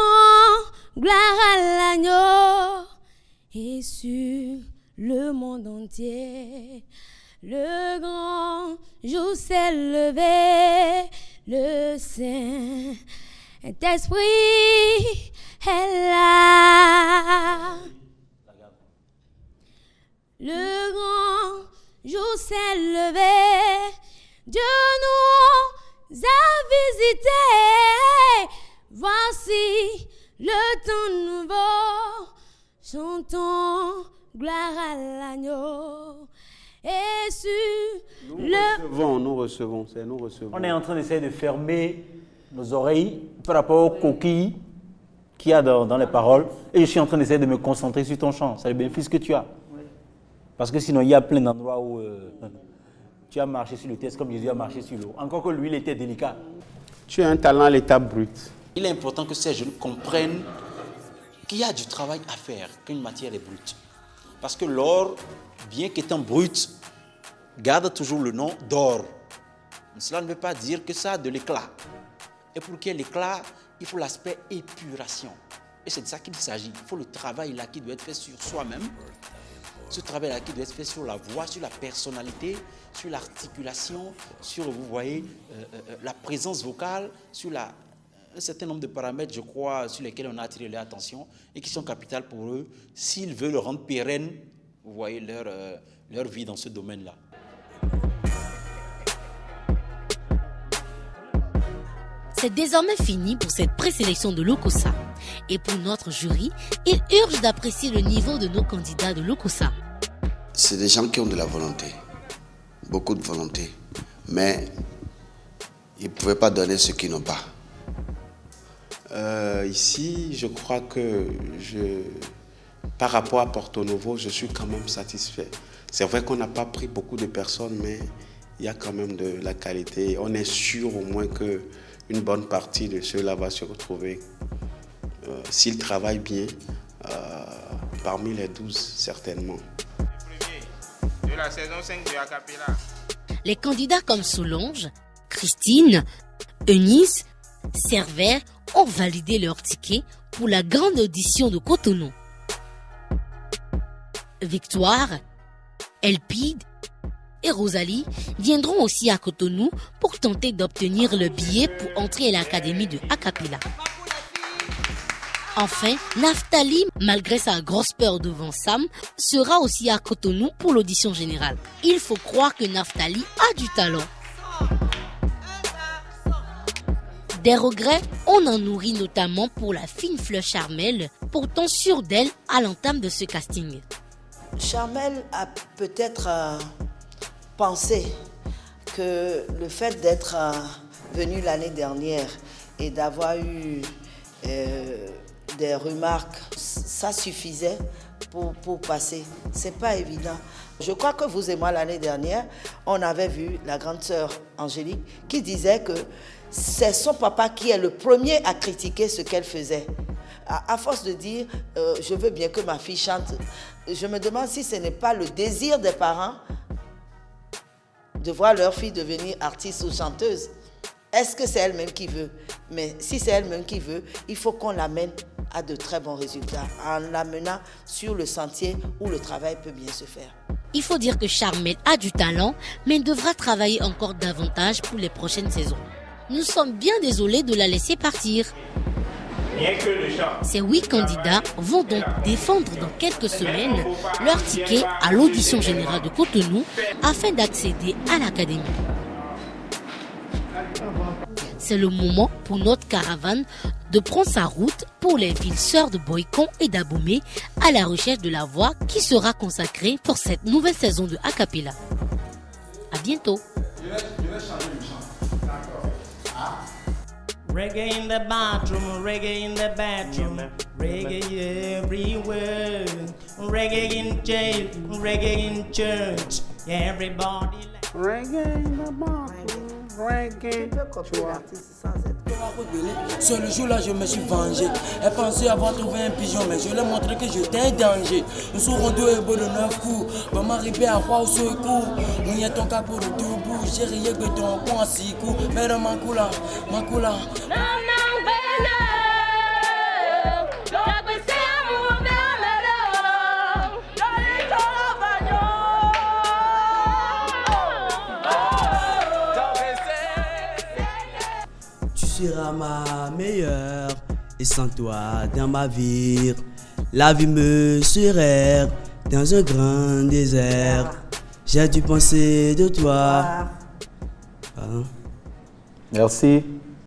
gloire à l'agneau et sur le monde entier. Le grand jour s'est levé, le Saint-Esprit est là. Le grand jour s'est levé, Dieu nous a visités. Voici le temps nouveau, chantons gloire à l'agneau et sur Nous recevons. On est en train d'essayer de fermer nos oreilles par rapport aux coquilles qu'il y a dans les paroles et je suis en train d'essayer de me concentrer sur ton chant. C'est le bénéfice que tu as. Parce que sinon, il y a plein d'endroits où tu as marché sur le texte comme Jésus a marché sur l'eau. Encore que lui, il était délicat. Tu as un talent à l'état brut. Il est important que ces jeunes comprennent qu'il y a du travail à faire, qu'une matière est brute. Parce que l'or, bien qu'étant brut, garde toujours le nom d'or. Mais cela ne veut pas dire que ça a de l'éclat. Et pour qu'il y ait l'éclat, il faut l'aspect épuration. Et c'est de ça qu'il s'agit. Il faut le travail là qui doit être fait sur soi-même. Ce travail-là qui doit être fait sur la voix, sur la personnalité, sur l'articulation, sur, vous voyez, la présence vocale, sur un certain nombre de paramètres, je crois, sur lesquels on a attiré leur attention et qui sont capitales pour eux s'ils veulent rendre pérenne, vous voyez, leur vie dans ce domaine-là. C'est désormais fini pour cette présélection de l'Okossa. Et pour notre jury, il urge d'apprécier le niveau de nos candidats de l'Okossa. C'est des gens qui ont de la volonté, beaucoup de volonté, mais ils ne pouvaient pas donner ce qu'ils n'ont pas. Ici, je crois que par rapport à Porto Novo, je suis quand même satisfait. C'est vrai qu'on n'a pas pris beaucoup de personnes, mais il y a quand même de la qualité. On est sûr au moins qu'une bonne partie de ceux-là va se retrouver, s'ils travaillent bien, parmi les 12 certainement. De la saison 5 de Acapella. Les candidats comme Solange, Christine, Eunice, Servère ont validé leur ticket pour la grande audition de Cotonou. Victoire, Elpide et Rosalie viendront aussi à Cotonou pour tenter d'obtenir le billet pour entrer à l'académie de Acapella. Enfin, Naftali, malgré sa grosse peur devant Sam, sera aussi à Cotonou pour l'audition générale. Il faut croire que Naftali a du talent. Des regrets, on en nourrit notamment pour la fine fleur Charmel, pourtant sûre d'elle à l'entame de ce casting. Charmel a peut-être pensé que le fait d'être venue l'année dernière et d'avoir eu des remarques, ça suffisait pour passer. C'est pas évident. Je crois que vous et moi, l'année dernière, on avait vu la grande sœur Angélique qui disait que c'est son papa qui est le premier à critiquer ce qu'elle faisait. À force de dire je veux bien que ma fille chante, je me demande si ce n'est pas le désir des parents de voir leur fille devenir artiste ou chanteuse. Est-ce que c'est elle-même qui veut? Mais si c'est elle-même qui veut, il faut qu'on l'amène à de très bons résultats, en l'amenant sur le sentier où le travail peut bien se faire. Il faut dire que Charmel a du talent, mais devra travailler encore davantage pour les prochaines saisons. Nous sommes bien désolés de la laisser partir. Ces 8 candidats vont donc défendre dans quelques semaines leur ticket à l'audition générale de Cotonou afin d'accéder à l'académie. C'est le moment pour notre caravane de prendre sa route pour les villes sœurs de Boycon et d'Abomey à la recherche de la voix qui sera consacrée pour cette nouvelle saison de Acapella. À bientôt. Reggae in the bathroom, reggae in the bathroom, reggae everywhere, reggae in jail, reggae in church, everybody. Reggae in the bathroom, reggae. Ce jour-là, je me suis vengé. Elle pensait avoir trouvé un pigeon, mais je lui ai montré que j'étais un danger. Nous serons deux et beau de 9 coups. Maman arrivait à voir au secours. Nous y est ton cap pour le debout. J'ai rié que ton point 6 coups. Mais dans ma coula. Tu seras ma meilleure et sans toi dans ma vie, la vie me serait dans un grand désert. J'ai dû penser de toi. Merci.